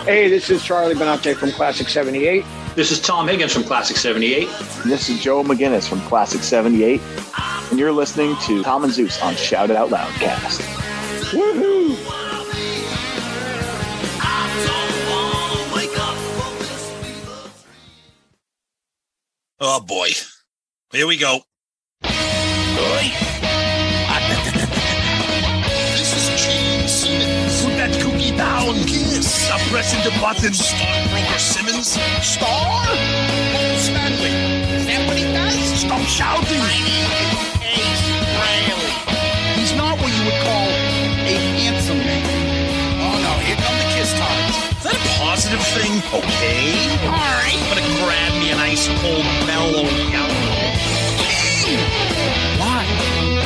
Hey, this is Charlie Benante from Classic 78. This is Tom Higgins from Classic 78. And this is Joe McGinnis from Classic 78. And you're listening to Tom Zeus on Shout It Out Loudcast. Woohoo! Oh boy. Here we go. This is Gene Simmons. Put that cookie down. Kiss. Stop pressing the button. Stockbroker Simmons. Star? Paul Stanley. Is that what he does? Stop shouting. My name is Ace Frehley. He's not what you would call a handsome man. Oh no, here come the Kiss times. Is that a positive thing? Okay. All right. I'm gonna grab me an ice cold mellow yellow. Why?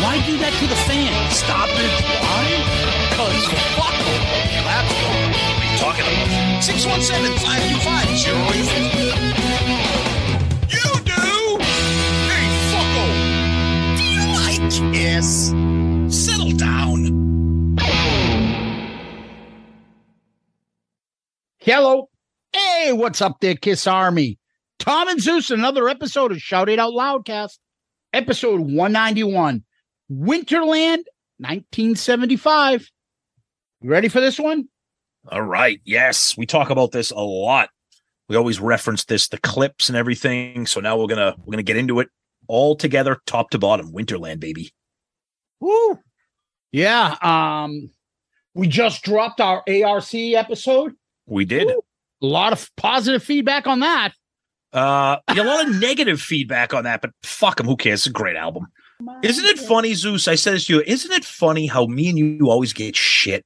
Why do that to the fans? Stop it. Why? Because fuck them. That's why. What are you talking about? 617-525-0850. You do? Hey, fucko. Do you like Kiss? Settle down. Hello. Hey, what's up there, Kiss Army? Tom and Zeus, another episode of Shout It Out Loudcast. Episode 191, Winterland, 1975. You ready for this one? All right. Yes. We talk about this a lot. We always reference this, the clips and everything. So now we're gonna get into it all together, top to bottom. Winterland, baby. Woo. Yeah. We just dropped our ARC episode. We did. Woo. A lot of positive feedback on that. A lot of negative feedback on that, but fuck them. Who cares? It's a great album. Isn't it funny, Zeus? I said this to you. Isn't it funny how me and you always get shit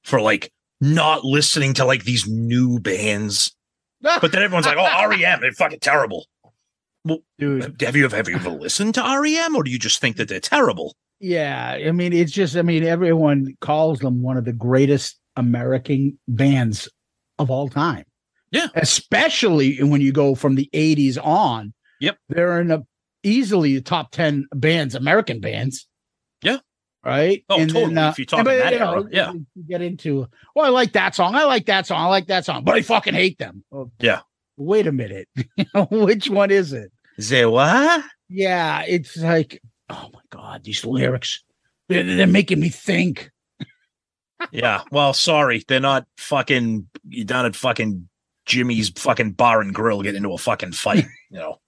for like not listening to like these new bands? But then everyone's like, oh, REM, they're fucking terrible. Well, Dude, have you ever listened to REM, or do you just think that they're terrible? yeah. I mean, everyone calls them one of the greatest American bands of all time. Yeah. Especially when you go from the 80s on. Yep. They're in easily the top 10 bands, American bands. Yeah. Right. Oh, and totally. Then, if you're talking that era. Yeah. You get into, well, I like that song. I like that song. I like that song, but I fucking hate them. Well, yeah. Wait a minute. Which one is it? Say what? Yeah. It's like, oh my God, these lyrics, they're making me think. Yeah. Well, sorry. They're not fucking, you're down at fucking Jimmy's fucking bar and grill getting into a fucking fight, you know.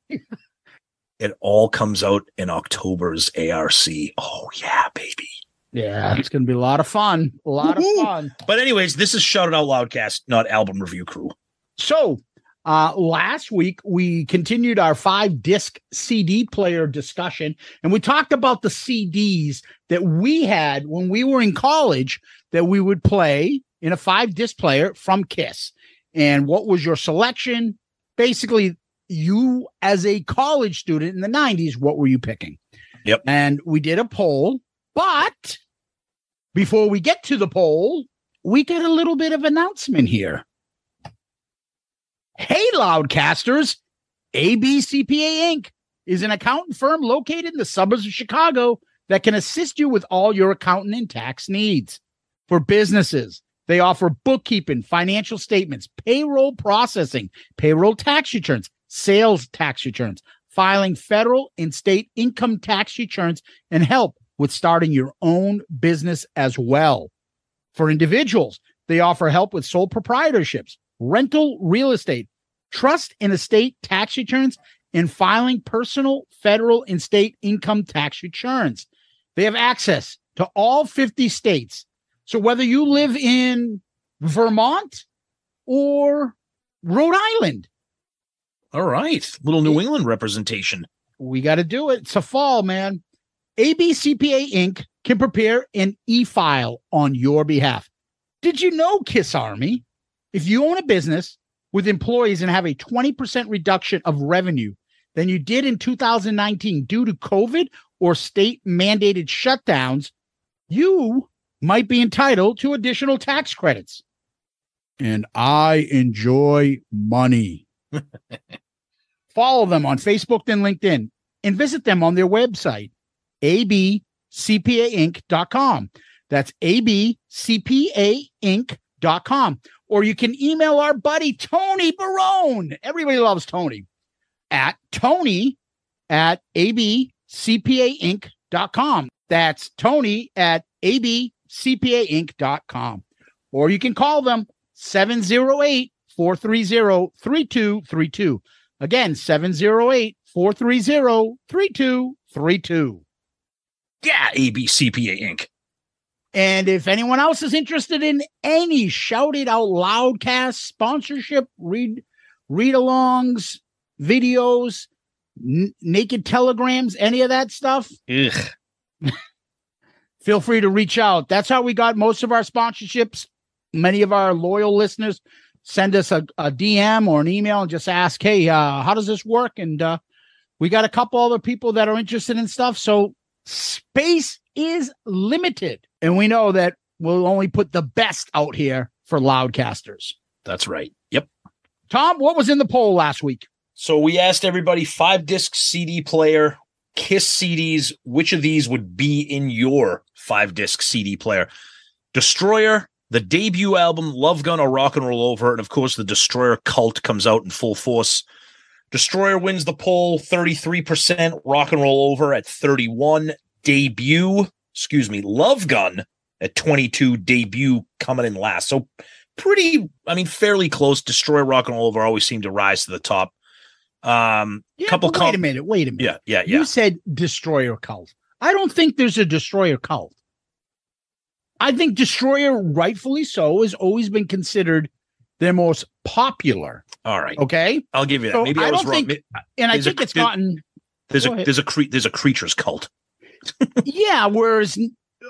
It all comes out in October's ARC. Oh yeah, baby. Yeah, it's gonna be a lot of fun. A lot of fun. But anyways, this is Shout It Out Loudcast, not Album Review Crew. So last week we continued our 5-disc CD player discussion, and we talked about the CDs that we had when we were in college that we would play in a 5-disc player from KISS. And what was your selection? Basically, you as a college student in the 90s, what were you picking? Yep. And we did a poll, but before we get to the poll, we get a little bit of announcement here. Hey, Loudcasters, ABCPA Inc. is an accountant firm located in the suburbs of Chicago that can assist you with all your accounting and tax needs. For businesses, they offer bookkeeping, financial statements, payroll processing, payroll tax returns, sales tax returns, filing federal and state income tax returns, and help with starting your own business as well. For individuals, they offer help with sole proprietorships, rental real estate, trust and estate tax returns, and filing personal, federal, and state income tax returns. They have access to all 50 states. So whether you live in Vermont or Rhode Island. All right. Little New England representation. We got to do it. It's a fall, man. ABCPA Inc. can prepare an e-file on your behalf. Did you know, KISS Army, if you own a business with employees and have a 20% reduction of revenue than you did in 2019 due to COVID or state mandated shutdowns, you might be entitled to additional tax credits. And I enjoy money. Follow them on Facebook and LinkedIn and visit them on their website, abcpainc.com. That's abcpainc.com. abcpaink.com. Or you can email our buddy Tony Barone. Everybody loves Tony. At Tony@abcpaink.com. That's Tony@abcpaink.com. Or you can call them 708-430-3232. Again, 708-430-3232. Yeah, ABCPA Inc. And if anyone else is interested in any Shout It Out Loudcast sponsorship, read-alongs, videos, naked telegrams, any of that stuff, feel free to reach out. That's how we got most of our sponsorships. Many of our loyal listeners send us a DM or an email and just ask, hey, how does this work? And we got a couple other people that are interested in stuff. So space is limited. And we know that we'll only put the best out here for Loudcasters. That's right. Yep. Tom, what was in the poll last week? So we asked everybody 5-disc CD player, KISS CDs. Which of these would be in your 5-disc CD player? Destroyer, the debut album, Love Gun or Rock and Roll Over. And of course, the Destroyer cult comes out in full force. Destroyer wins the poll, 33%. Rock and Roll Over at 31%. Love Gun at 22%. Debut coming in last. So fairly close. Destroyer, Rock and Roll Over always seem to rise to the top. Wait a minute. Yeah. You said Destroyer cult. I don't think there's a Destroyer cult. I think Destroyer, rightfully so, has always been considered their most popular. All right. Okay. I'll give you that. So Maybe I was wrong. I think it's gotten. There's a creatures cult. Yeah. Whereas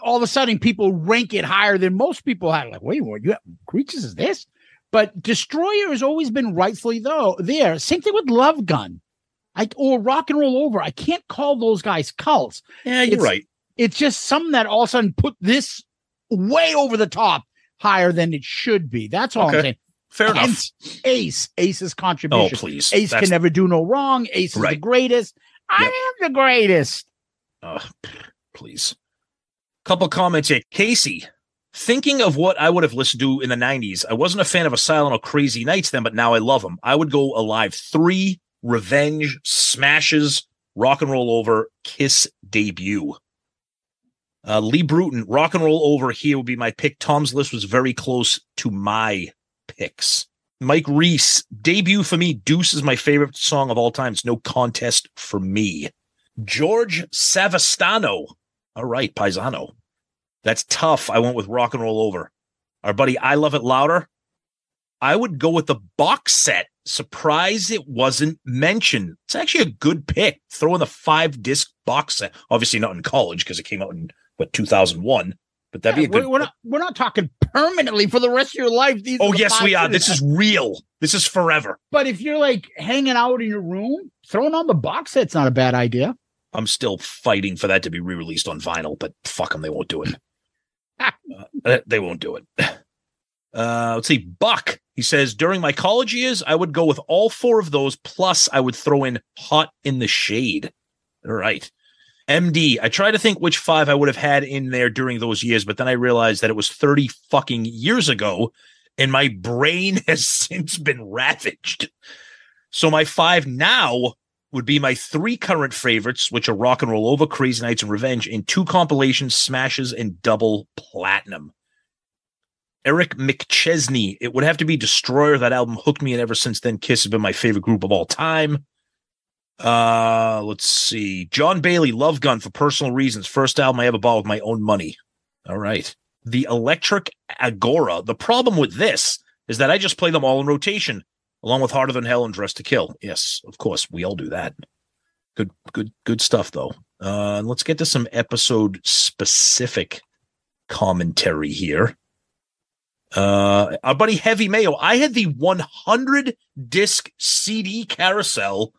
all of a sudden people rank it higher than most people had. Like, wait, what? You have creatures is this? But Destroyer has always been rightfully there. Same thing with Love Gun, or Rock and Roll Over. I can't call those guys cults. Yeah, you're right. It's just something that all of a sudden put this way over the top, higher than it should be. That's all I'm saying. Fair enough. Ace's contribution. Oh, please. Ace can never do no wrong. Ace is the greatest. I am the greatest. Please. Couple comments here. Casey, thinking of what I would have listened to in the 90s, I wasn't a fan of Asylum or Crazy Nights then, but now I love them. I would go Alive 3, Revenge, Smashes, Rock and Roll Over, Kiss debut. Lee Bruton, Rock and Roll Over here would be my pick. Tom's list was very close to my picks. Mike Reese, debut for me. Deuce is my favorite song of all time. It's no contest for me. George Savastano. All right, Paisano. That's tough. I went with Rock and Roll Over. Our buddy I Love It Louder. I would go with the box set. Surprised it wasn't mentioned. It's actually a good pick. Throw in the 5-disc box set. Obviously not in college because it came out in 2001. But that'd be a good. We're not talking permanently for the rest of your life. Yes, we are. This is real. This is forever. But if you're like hanging out in your room, throwing on the box set's not a bad idea. I'm still fighting for that to be re-released on vinyl, but fuck them, they won't do it. They won't do it. Let's see. Buck, he says, during my college years, I would go with all 4 of those, plus I would throw in Hot in the Shade. All right. MD, I try to think which 5 I would have had in there during those years, but then I realized that it was 30 fucking years ago, and my brain has since been ravaged. So my 5 now would be my 3 current favorites, which are Rock and Roll Over, Crazy Nights, and Revenge, in 2 compilations, Smashes, and Double Platinum. Eric McChesney, it would have to be Destroyer. That album hooked me, and ever since then, Kiss has been my favorite group of all time. Let's see. John Bailey, Love Gun, for personal reasons. First album I ever bought with my own money. All right. The Electric Agora. The problem with this is that I just play them all in rotation, along with Harder Than Hell and Dress to Kill. Yes, of course, we all do that. Good stuff, though. Let's get to some episode-specific commentary here. Our buddy Heavy Mayo, I had the 100-disc CD carousel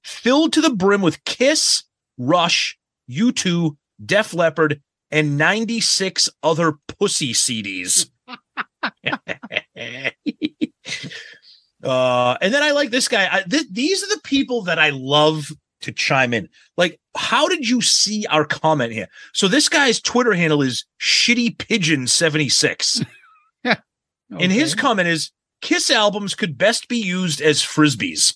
filled to the brim with Kiss, Rush, U2, Def Leppard, and 96 other pussy CDs. And then I like this guy. These are the people that I love to chime in. Like, how did you see our comment here? So this guy's Twitter handle is Shitty Pigeon 76. And his comment is, Kiss albums could best be used as Frisbees.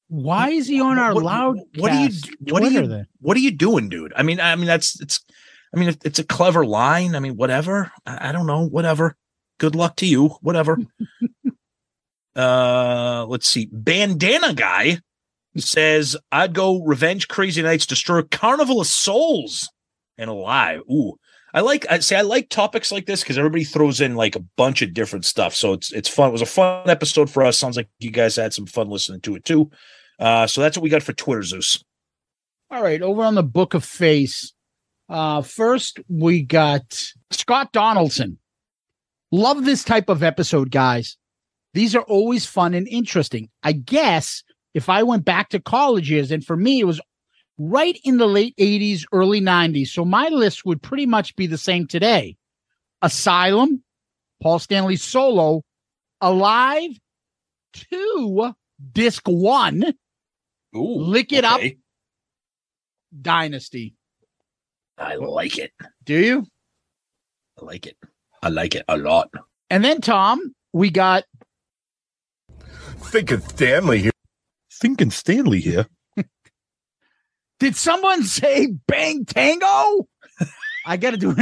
Why is he on our Loudcast? What are you doing, dude? I mean, it's a clever line. I mean, whatever. I don't know. Whatever. Good luck to you. Whatever. Let's see. Bandana Guy says, I'd go Revenge Crazy Nights, Destroy Carnival of Souls, and Alive. Ooh. I like topics like this because everybody throws in like a bunch of different stuff. So it's fun. It was a fun episode for us. Sounds like you guys had some fun listening to it too. So that's what we got for Twitter, Zeus. All right. Over on the Book of Face. First we got Scott Donaldson. Love this type of episode, guys. These are always fun and interesting. I guess if I went back to college years, and for me, it was right in the late 80s, early 90s. So my list would pretty much be the same today. Asylum, Paul Stanley Solo, Alive 2, Disc 1, Lick It Up, Dynasty. I like it. Do you? I like it. I like it a lot. And then, Tom, we got Thinking Stanley here. Did someone say Bang Tango? I got to do it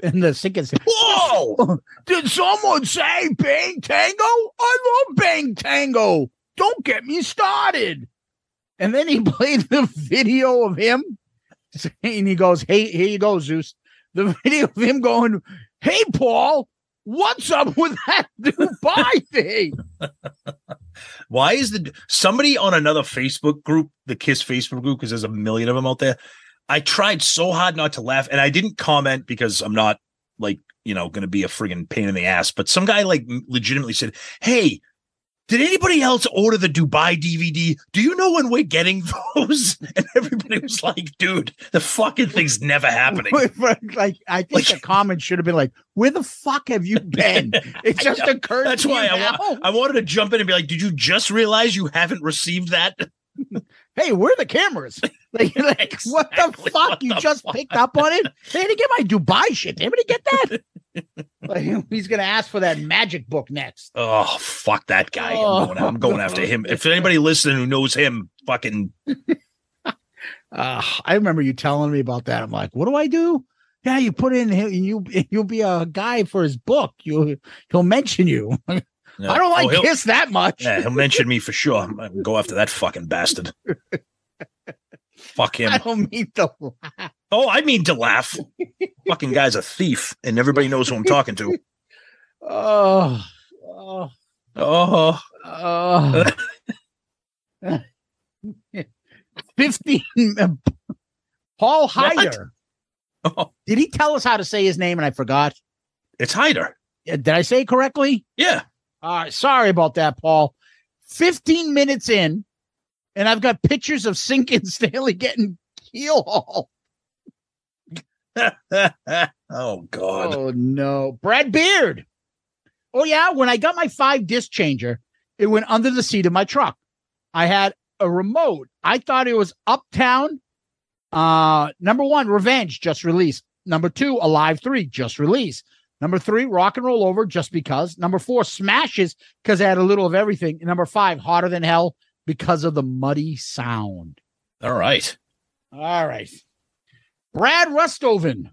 in the sequence. Whoa! Did someone say Bang Tango? I love Bang Tango. Don't get me started. And then he played the video of him saying, he goes, hey, here you go, Zeus. The video of him going, hey, Paul, what's up with that Dubai thing? Why is somebody on another Facebook group, the KISS Facebook group, because there's a million of them out there. I tried so hard not to laugh, and I didn't comment because I'm not going to be a friggin' pain in the ass. But some guy legitimately said, hey, did anybody else order the Dubai DVD? Do you know when we're getting those? And everybody was like, dude, the fucking thing's never happening. I think the comment should have been like, where the fuck have you been? It just occurred That's to why you I wanted to jump in and be like, did you just realize you haven't received that? Hey, where are the cameras? Exactly. What the fuck? You just picked up on it? They didn't get my Dubai shit. Did anybody get that? He's going to ask for that magic book next. Oh, fuck that guy. I'm going after him. If anybody listening who knows him, fucking. I remember you telling me about that. I'm like, what do I do? Yeah, you put in him, you'll be a guy for his book. He'll mention you. Yeah. I don't like KISS that much. Yeah, he'll mention me for sure. I'm gonna go after that fucking bastard. Fuck him. I don't mean to laugh. Oh, I mean to laugh. Fucking guy's a thief, and everybody knows who I'm talking to. 15. Paul Hyder. Oh. Did he tell us how to say his name and I forgot? It's Hyder. Did I say it correctly? Yeah. Sorry about that, Paul. 15 minutes in, and I've got pictures of Sinkin Stanley getting keel hauled. Oh, God. Oh, no. Brad Beard. Oh, yeah. When I got my 5-disc changer, it went under the seat of my truck. I had a remote. I thought it was Uptown. Number 1, Revenge, just released. Number 2, Alive 3, just released. Number 3, Rock and Roll Over, just because. Number 4, Smashes, because I had a little of everything. And number 5, Hotter Than Hell, because of the muddy sound. All right. Brad Rustoven.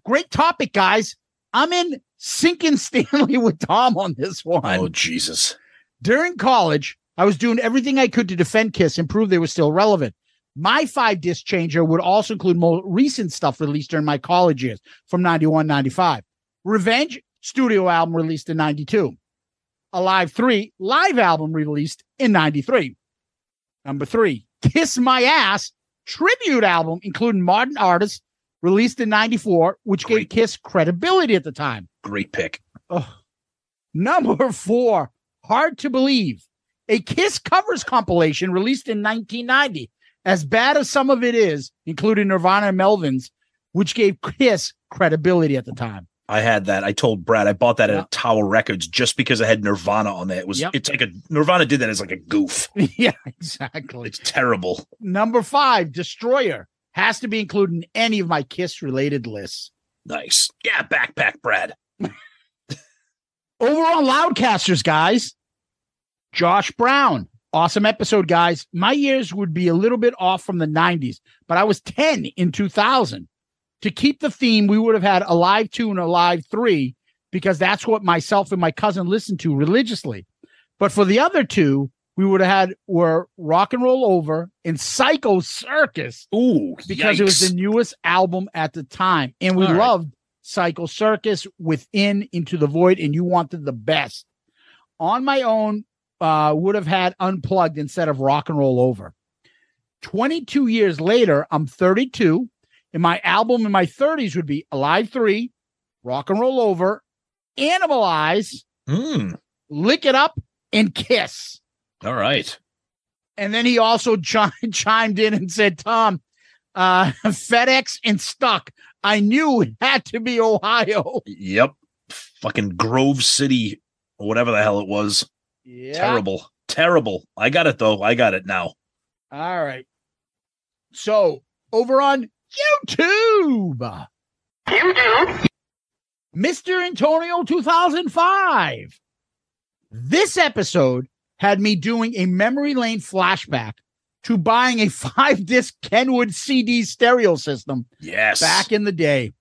Great topic, guys. I'm in Sinkin Stanley with Tom on this one. Oh, Jesus. During college, I was doing everything I could to defend KISS and prove they were still relevant. My 5-disc changer would also include more recent stuff released during my college years from 91, 95. Revenge, studio album released in 92. Alive 3, live album released in 93. Number 3, Kiss My Ass, tribute album, including modern artists, released in 94, which gave KISS credibility at the time. Great pick. Number 4, Hard to Believe, a KISS covers compilation released in 1990. As bad as some of it is, including Nirvana and Melvins, which gave KISS credibility at the time. I had that. I told Brad I bought that at Tower Records just because I had Nirvana on there. It's like Nirvana did that as like a goof. Yeah, exactly. It's terrible. Number 5, Destroyer, has to be included in any of my KISS related lists. Nice. Yeah, backpack Brad. Over on Loudcasters, guys, Josh Brown. Awesome episode, guys. My years would be a little bit off from the 90s, but I was 10 in 2000. To keep the theme, we would have had Alive 2 and Alive 3 because that's what myself and my cousin listened to religiously. But for the other two, we would have had were Rock and Roll Over and Psycho Circus. Ooh, because it was the newest album at the time. And we loved Psycho Circus, Within, Into the Void, and You Wanted the Best. On my own, would have had Unplugged instead of Rock and Roll Over. 22 years later, I'm 32, and my album in my 30s would be Alive 3, Rock and Roll Over, Animalize, Lick It Up, and Kiss. All right. And then he also chimed in and said, Tom, FedEx and Stuck. I knew it had to be Ohio. Yep. Fucking Grove City, or whatever the hell it was. Yeah. Terrible. I got it, though. I got it now. All right. So, over on YouTube. Mr. Antonio 2005. This episode had me doing a memory lane flashback to buying a 5-disc Kenwood CD stereo system. Yes. Back in the day.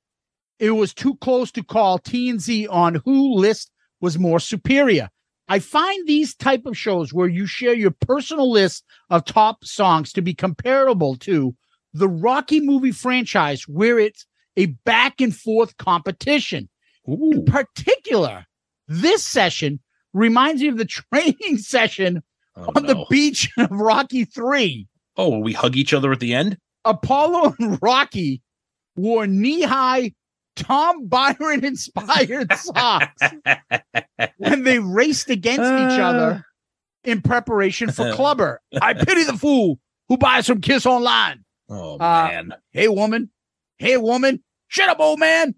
It was too close to call T&Z on who list was more superior. I find these type of shows where you share your personal list of top songs to be comparable to the Rocky movie franchise, where it's a back and forth competition. Ooh. In particular, this session reminds me of the training session on the beach of Rocky 3. Oh, will we hug each other at the end? Apollo and Rocky wore knee-high Tom Byron-inspired socks when they raced against each other in preparation for Clubber. I pity the fool who buys from Kiss Online. Oh, man. Hey, woman. Shut up, old man.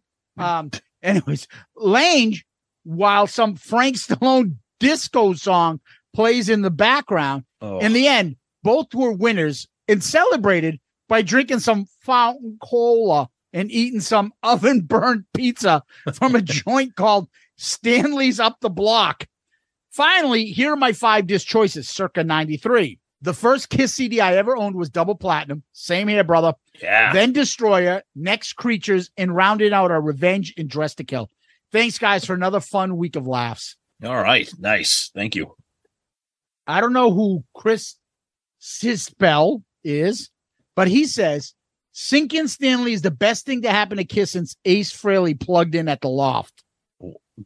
Anyways, Lange, while some Frank Stallone disco song plays in the background, in the end, both were winners and celebrated by drinking some fountain cola and eating some oven-burnt pizza from a joint called Stanley's Up the Block. Finally, here are my 5-disc choices, circa 93. The first Kiss CD I ever owned was Double Platinum. Same here, brother. Yeah. Then Destroyer, next Creatures, and rounded out our Revenge and Dress to Kill. Thanks, guys, for another fun week of laughs. All right. Nice. Thank you. I don't know who Chris Sispel is, but he says, Sinkin' Stanley is the best thing to happen to Kiss since Ace Frehley plugged in at the Loft.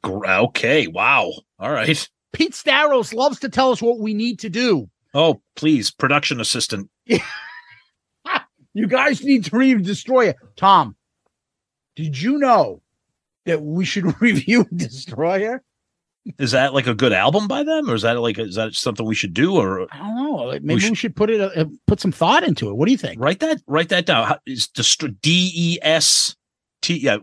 Okay. Wow. All right. Pete Staros loves to tell us what we need to do. Oh, please. Production assistant. You guys need to read Destroyer. Tom, did you know that we should review Destroyer? Is that like a good album by them, or is that something we should do? Or I don't know. Maybe we should put some thought into it. What do you think? Write that down. Is DEST? Yeah,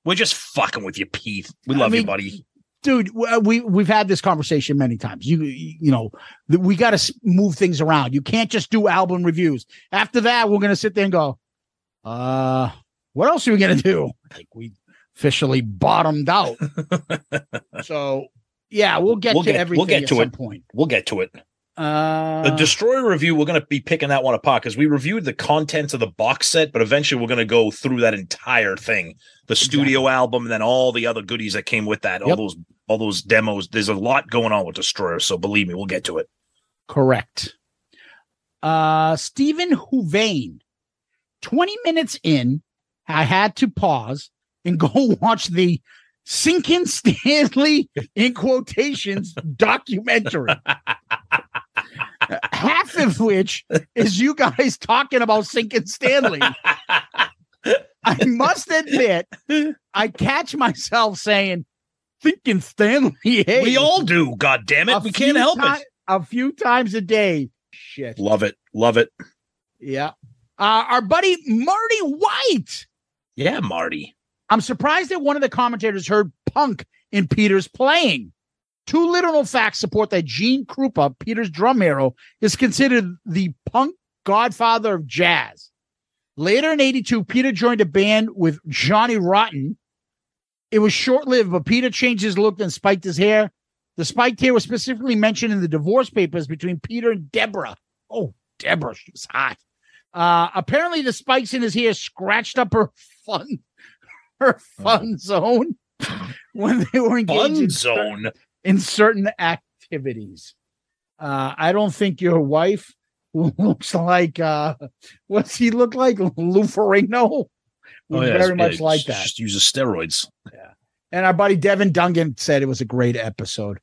we're just fucking with you, Pete. We love you, buddy. Dude, we've had this conversation many times. You know, we got to move things around. You can't just do album reviews. After that, we're gonna sit there and go, what else are we gonna do? Like we officially bottomed out. So yeah, we'll get to everything at some point. We'll get to it. The Destroyer review, we're going to be picking that one apart because we reviewed the contents of the box set, but eventually we're going to go through that entire thing, the studio album, and then all the other goodies that came with that, all those demos. There's a lot going on with Destroyer, so believe me, we'll get to it. Correct. Stephen Huvane, 20 minutes in, I had to pause and go watch the Sinkin' Stanley, in quotations, documentary. Half of which is you guys talking about Sinkin' Stanley. I must admit, I catch myself saying, Sinkin' Stanley. Hey. We all do, God damn it. We can't help it. A few times a day. Shit. Love it. Love it. Yeah. Our buddy Marty White. Yeah, Marty. I'm surprised that one of the commentators heard punk in Peter's playing. Two little known facts support that Gene Krupa, Peter's drum hero, is considered the punk godfather of jazz. Later in '82, Peter joined a band with Johnny Rotten, It was short-lived, but Peter changed his look and spiked his hair. The spiked hair was specifically mentioned in the divorce papers between Peter and Deborah. Oh, Deborah, she was hot. Apparently, the spikes in his hair scratched up her fun zone when they were engaged in certain activities. I don't think your wife looks like what's he look like? Lou Ferrigno? Very much like that. Just uses steroids. Yeah. And our buddy Devin Dungan said it was a great episode.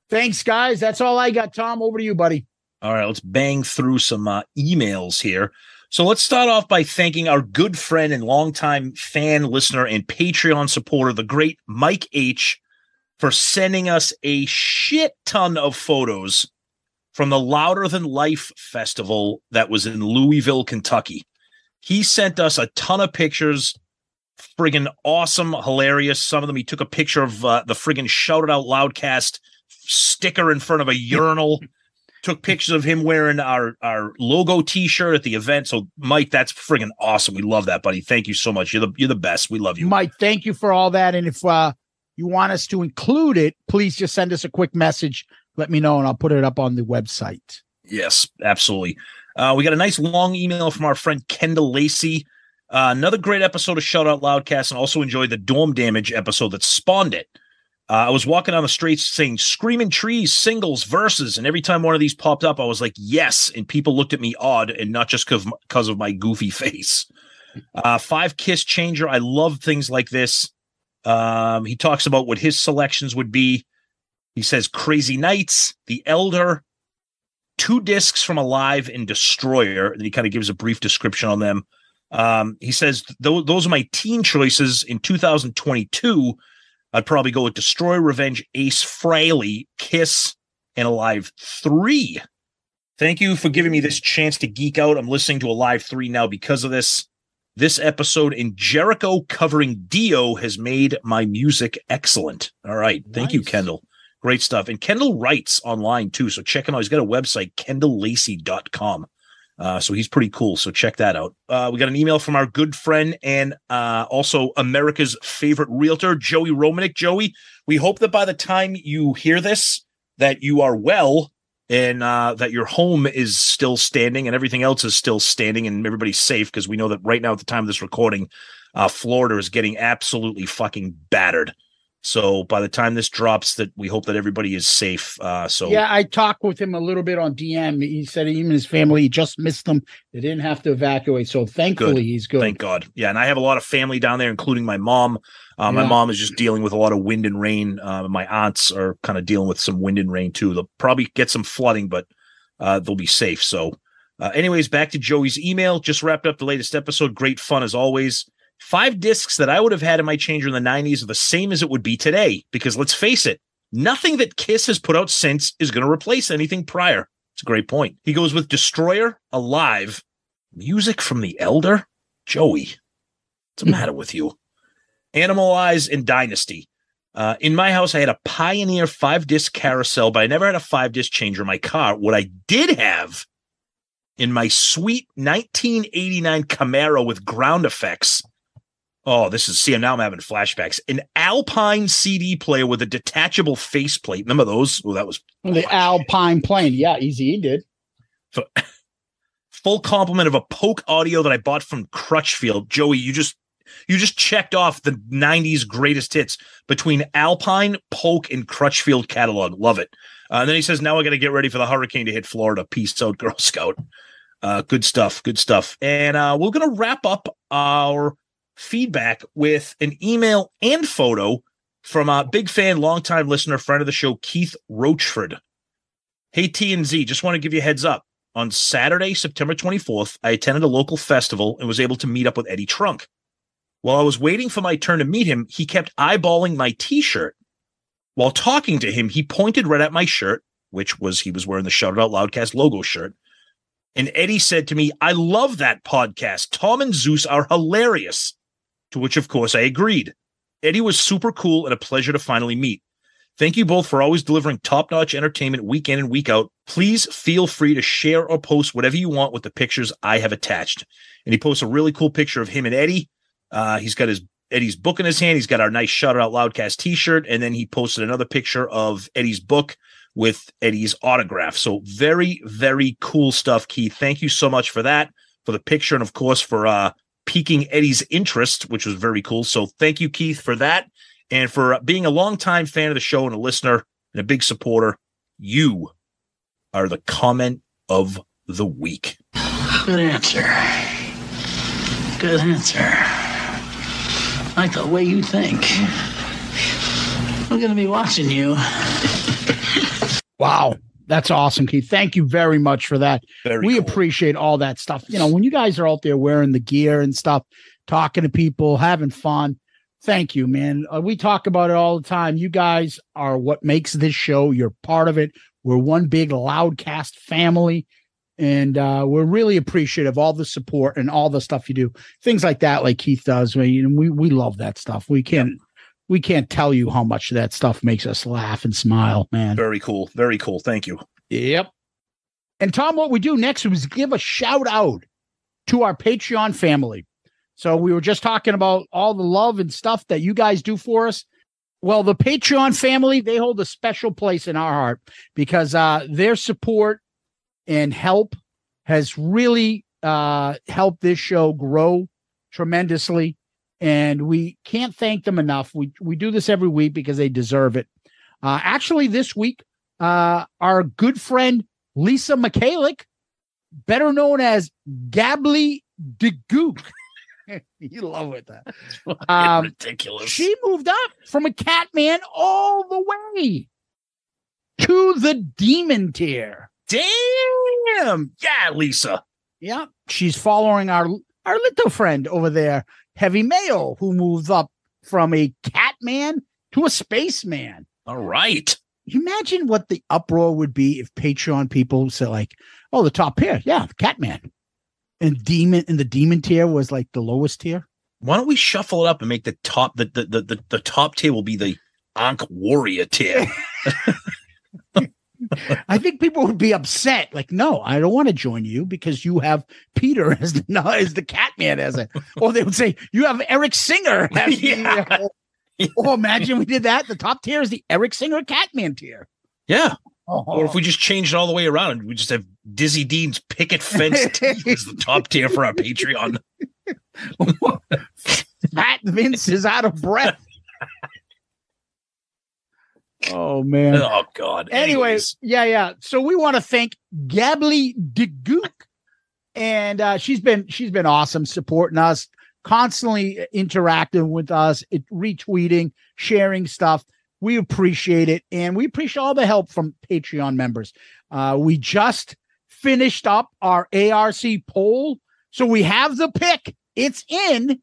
Thanks, guys. That's all I got. Tom, over to you, buddy. All right, let's bang through some emails here. So let's start off by thanking our good friend and longtime fan, listener, and Patreon supporter, the great Mike H., for sending us a shit ton of photos from the Louder Than Life festival that was in Louisville, Kentucky. He sent us a ton of pictures, friggin' awesome, hilarious. Some of them, he took a picture of the friggin' Shout It Out Loudcast sticker in front of a urinal. Took pictures of him wearing our logo T-shirt at the event. So, Mike, that's friggin' awesome. We love that, buddy. Thank you so much. You're the best. We love you, Mike. Thank you for all that. And if you want us to include it, please just send us a quick message. Let me know, and I'll put it up on the website. Yes, absolutely. We got a nice long email from our friend Kendall Lacey. Another great episode of Shout Out Loudcast, and also enjoyed the Dorm Damage episode that spawned it. I was walking down the streets saying Screaming Trees, singles, verses, and every time one of these popped up, I was like, yes, and people looked at me odd, and not just because of my goofy face. 5 Kiss Changer, I love things like this. He talks about what his selections would be. He says Crazy Nights, The Elder, 2 discs from Alive and Destroyer, and he kind of gives a brief description on them. He says, those are my teen choices in 2022. I'd probably go with Destroy, Revenge, Ace Frehley, Kiss, and Alive 3. Thank you for giving me this chance to geek out. I'm listening to Alive 3 now because of this. This episode in Jericho covering Dio has made my music excellent. All right. Thank you, Kendall. Great stuff. And Kendall writes online, too, so check him out. He's got a website, kendalllacey.com. So he's pretty cool. So check that out. We got an email from our good friend and also America's favorite realtor, Joey Romanek. Joey, we hope that by the time you hear this, that you are well and that your home is still standing and everything else is still standing and everybody's safe, because we know that right now at the time of this recording, Florida is getting absolutely fucking battered. So by the time this drops, that we hope that everybody is safe. Yeah, I talked with him a little bit on DM. He said even his family just missed them. They didn't have to evacuate. So thankfully he's good. Thank God. Yeah. And I have a lot of family down there, including my mom. My mom is just dealing with a lot of wind and rain. My aunts are kind of dealing with some wind and rain too. They'll probably get some flooding, but they'll be safe. So anyways, back to Joey's email. Just wrapped up the latest episode. Great fun as always. 5 discs that I would have had in my changer in the 90s are the same as it would be today, because let's face it, nothing that Kiss has put out since is going to replace anything prior. It's a great point. He goes with Destroyer, Alive, music from The Elder. Joey, what's the matter with you? Animalize, and Dynasty. In my house, I had a Pioneer 5-disc carousel, but I never had a 5-disc changer in my car. What I did have in my sweet 1989 Camaro with ground effects. Oh, now I'm having flashbacks. An Alpine CD player with a detachable faceplate. Remember those? Oh, that was the Alpine plane. Yeah, Easy did. Full complement of a Polk audio that I bought from Crutchfield. Joey, you just checked off the 90s greatest hits between Alpine, Polk, and Crutchfield catalog. Love it. And then he says, now I got to get ready for the hurricane to hit Florida. Peace out, Girl Scout. Good stuff. Good stuff. And we're going to wrap up our feedback with an email and photo from a big fan, longtime listener, friend of the show, Keith Roachford. Hey, T and Z, just want to give you a heads up. On Saturday, September 24th, I attended a local festival and was able to meet up with Eddie Trunk. While I was waiting for my turn to meet him, he kept eyeballing my T-shirt. While talking to him, he pointed right at my shirt, which was he was wearing the Shout It Out Loudcast logo shirt. And Eddie said to me, I love that podcast. Tom and Zeus are hilarious. To which, of course, I agreed. Eddie was super cool and a pleasure to finally meet. Thank you both for always delivering top-notch entertainment week in and week out. Please feel free to share or post whatever you want with the pictures I have attached. And he posts a really cool picture of him and Eddie. He's got Eddie's book in his hand. He's got our nice Shout It Out Loudcast t-shirt, and then he posted another picture of Eddie's book with Eddie's autograph. So very, very cool stuff, Keith. Thank you so much for that, for the picture, and of course for piquing Eddie's interest, which was very cool. So thank you, Keith, for that, and for being a longtime fan of the show and a listener and a big supporter. You are the comment of the week. Good answer. Good answer. I like the way you think. I'm going to be watching you. Wow. That's awesome, Keith. Thank you very much for that. We appreciate all that stuff. You know, when you guys are out there wearing the gear and stuff, talking to people, having fun, thank you, man. We talk about it all the time. You guys are what makes this show. You're part of it. We're one big Loudcast family, and we're really appreciative of all the support and all the stuff you do. Things like that, like Keith does. We love that stuff. We can't tell you how much that stuff makes us laugh and smile, man. Very cool. Very cool. Thank you. Yep. And Tom, what we do next is give a shout out to our Patreon family. So we were just talking about all the love and stuff that you guys do for us. Well, the Patreon family, they hold a special place in our heart because their support and help has really helped this show grow tremendously. And we can't thank them enough. We do this every week because they deserve it. Actually, this week, our good friend Lisa Michalik, better known as Gably DeGook. You love it. That. Ridiculous. She moved up from a cat man all the way to the demon tier. Damn. Yeah, Lisa. Yeah. She's following our little friend over there, Heavy Mayo, who moved up from a cat man to a spaceman. All right. You imagine what the uproar would be if Patreon people said, like, oh, the top tier. Yeah, the cat man. And the demon tier was like the lowest tier. Why don't we shuffle it up and make the top the top tier will be the Ankh Warrior tier? I think people would be upset. Like, no, I don't want to join you because you have Peter as the cat man as it. Or they would say you have Eric Singer. Oh, imagine we did that. The top tier is the Eric Singer Catman tier. Yeah. Or if we just changed it all the way around and we just have Dizzy Dean's picket fence as the top tier for our Patreon. Fat Vince is out of breath. Oh, man. Oh, God. Anyways, yeah. So we want to thank Gably DeGook. And she's been awesome supporting us, constantly interacting with us, retweeting, sharing stuff. We appreciate it. And we appreciate all the help from Patreon members. We just finished up our ARC poll. So we have the pick. It's in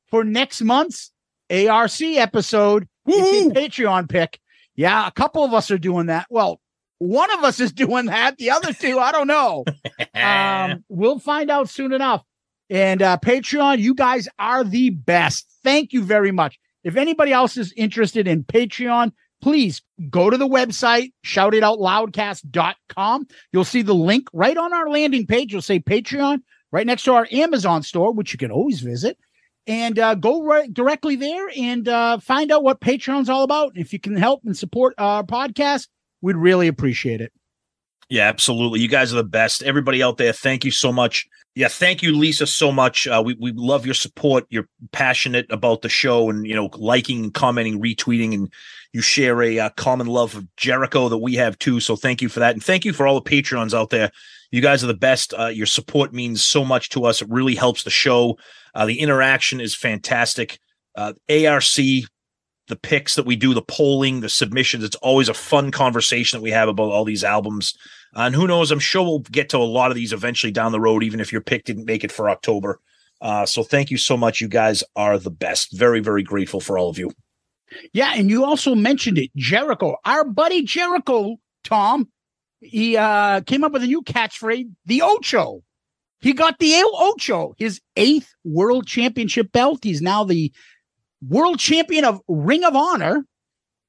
for next month's ARC episode. It's a Patreon pick. Yeah, a couple of us are doing that. Well, one of us is doing that. The other two, I don't know. We'll find out soon enough. And Patreon, you guys are the best. Thank you very much. If anybody else is interested in Patreon, please go to the website, shoutitoutloudcast.com. You'll see the link right on our landing page. You'll say Patreon right next to our Amazon store, which you can always visit. And go directly there and find out what Patreon's all about. If you can help and support our podcast, we'd really appreciate it. Yeah, absolutely. You guys are the best. Everybody out there, thank you so much. Yeah, thank you, Lisa, so much. We love your support. You're passionate about the show and, liking, commenting, retweeting, and you share a common love of Jericho that we have too. So thank you for that. And thank you for all the Patreons out there. You guys are the best. Your support means so much to us. It really helps the show. The interaction is fantastic. ARC, the picks that we do, the polling, the submissions, it's always a fun conversation that we have about all these albums. And who knows, I'm sure we'll get to a lot of these eventually down the road, even if your pick didn't make it for October. So thank you so much. You guys are the best. Very, very grateful for all of you. Yeah, and you also mentioned it, Jericho. Our buddy Jericho, Tom, he came up with a new catchphrase, the Ocho. He got the Ocho, his 8th world championship belt. He's now the world champion of Ring of Honor.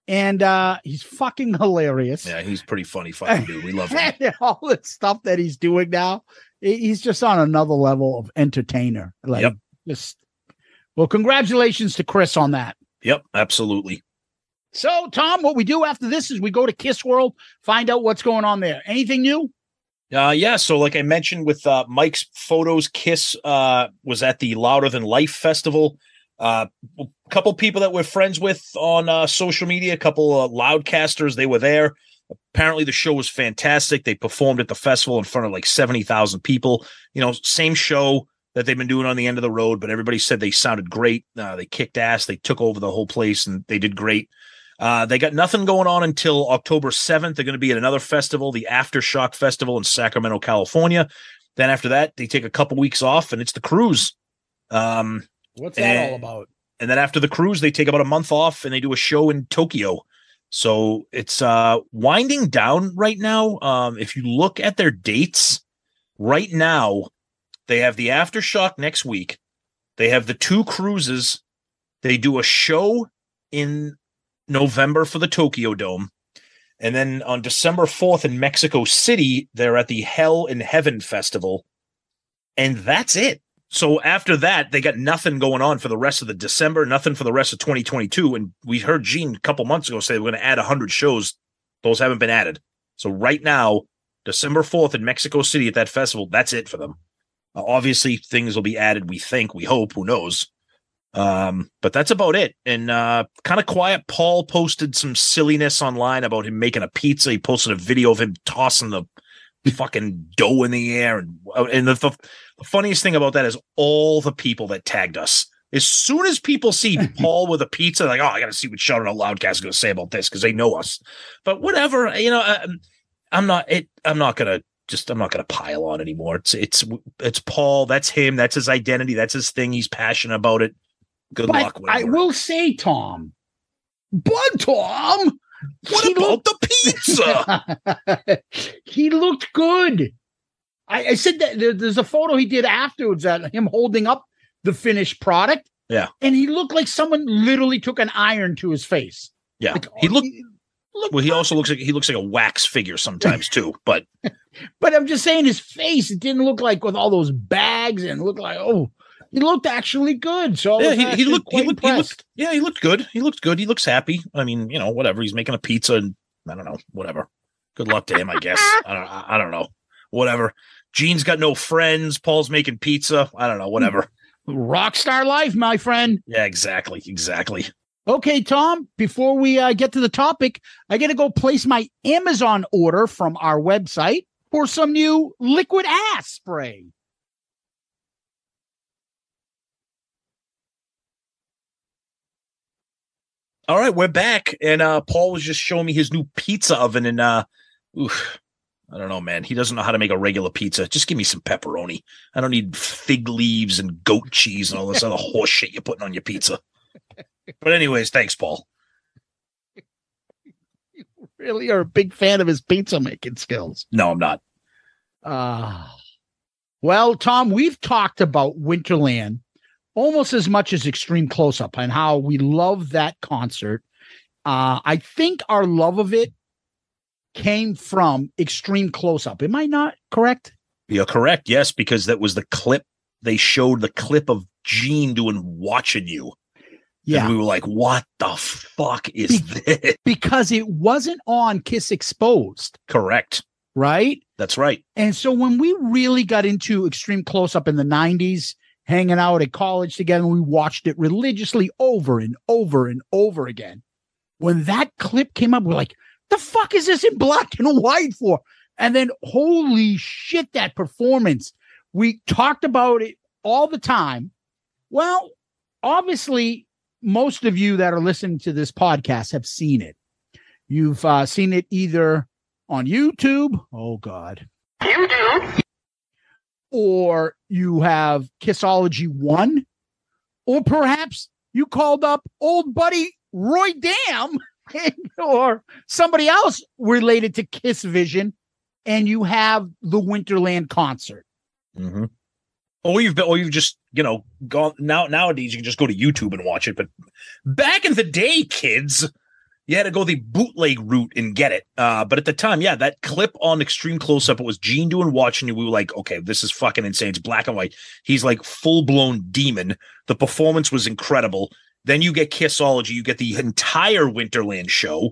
And he's fucking hilarious. Yeah, he's pretty funny fucking dude. We love him. All the stuff that he's doing now, he's just on another level of entertainer. Like, just Well, congratulations to Chris on that. Yep, absolutely. So, Tom, what we do after this is we go to Kiss World, find out what's going on there. Anything new? Yeah. So like I mentioned with Mike's photos, Kiss was at the Louder Than Life Festival. A couple people that we're friends with on social media, a couple of Loudcasters, they were there. Apparently the show was fantastic. They performed at the festival in front of like 70,000 people. You know, same show that they've been doing on the end of the road, but everybody said they sounded great. They kicked ass. They took over the whole place and they did great. They got nothing going on until October 7th. They're going to be at another festival, the Aftershock Festival in Sacramento, California. Then after that, they take a couple weeks off and it's the cruise. What's that all about? And then after the cruise, they take about a month off and they do a show in Tokyo. So it's winding down right now. If you look at their dates right now, they have the Aftershock next week. They have the 2 cruises. They do a show in November for the Tokyo Dome. And then on December 4th in Mexico City, they're at the Hell in Heaven Festival. And that's it. So after that, they got nothing going on for the rest of the December, nothing for the rest of 2022. And we heard Gene a couple months ago say we're going to add 100 shows. Those haven't been added. So right now, December 4th in Mexico City at that festival, that's it for them. Obviously, things will be added, we think, we hope, who knows. But that's about it. And kind of quiet. Paul posted some silliness online about him making a pizza. He posted a video of him tossing the fucking dough in the air. And the funniest thing about that is all the people that tagged us. As soon as people see Paul with a pizza, like, oh, I got to see what Shout Out Loudcast is going to say about this because they know us. But whatever, you know, I'm not going to pile on anymore. It's Paul. That's him. That's his identity. That's his thing. He's passionate about it. Good luck. I will say, Tom, what about the pizza? He looked good. I said that there's a photo he did afterwards that him holding up the finished product. Yeah. And he looked like someone literally took an iron to his face. Yeah. Like, he also looks like a wax figure sometimes too, but I'm just saying his face, it didn't look like with all those bags and looked like, he looked actually good. So yeah, he looked good. He looked good. He looks happy. I mean, you know, whatever. He's making a pizza and I don't know, whatever. Good luck to him, I guess. I don't know. Whatever. Gene's got no friends. Paul's making pizza. I don't know, whatever. Rockstar life, my friend. Yeah, exactly. Okay, Tom, before we get to the topic, I got to go place my Amazon order from our website for some new liquid ass spray. All right, we're back. And Paul was just showing me his new pizza oven. And I don't know, man. He doesn't know how to make a regular pizza. Just give me some pepperoni. I don't need fig leaves and goat cheese and all this other horse shit you're putting on your pizza. But anyways, thanks, Paul. You really are a big fan of his pizza making skills. No, I'm not. Well, Tom, we've talked about Winterland almost as much as Extreme Close-Up and how we love that concert. I think our love of it came from Extreme Close-Up. Am I not correct? You're correct, yes, because that was the clip. They showed the clip of Gene doing Watchin You. Yeah. And we were like, what the fuck is this? Because it wasn't on Kiss Exposed. Correct. Right? That's right. And so when we really got into Extreme Close-Up in the 90s, hanging out at college together, we watched it religiously over and over and over again. When that clip came up, we're like, the fuck is this in black and white for? And then, holy shit, that performance. We talked about it all the time. Well, obviously, most of you that are listening to this podcast have seen it. You've seen it either on YouTube. Oh, God. YouTube. Or you have Kissology 1. Or perhaps you called up old buddy Roy Dam or somebody else related to Kiss Vision, and you have the Winterland concert. Mm-hmm. Or you've just, gone nowadays you can just go to YouTube and watch it. But back in the day, kids, you had to go the bootleg route and get it. But at the time, yeah, that clip on Extreme Close-Up, it was Gene doing Watchin You. We were like, okay, this is fucking insane. It's black and white. He's like full-blown demon. The performance was incredible. Then you get Kissology. You get the entire Winterland show.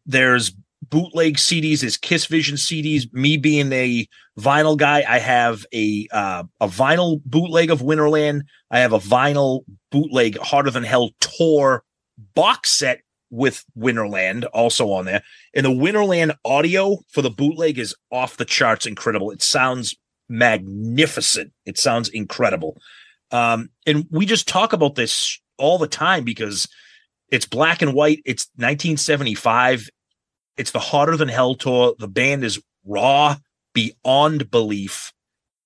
There's bootleg CDs, there's Kiss Vision CDs. Me being a vinyl guy, I have a vinyl bootleg of Winterland. I have a vinyl bootleg Harder Than Hell tour box set with Winterland also on there. And the Winterland audio for the bootleg is off the charts incredible. It sounds magnificent. It sounds incredible. And we just talk about this all the time because it's black and white. It's 1975. It's the Harder Than Hell tour. The band is raw beyond belief.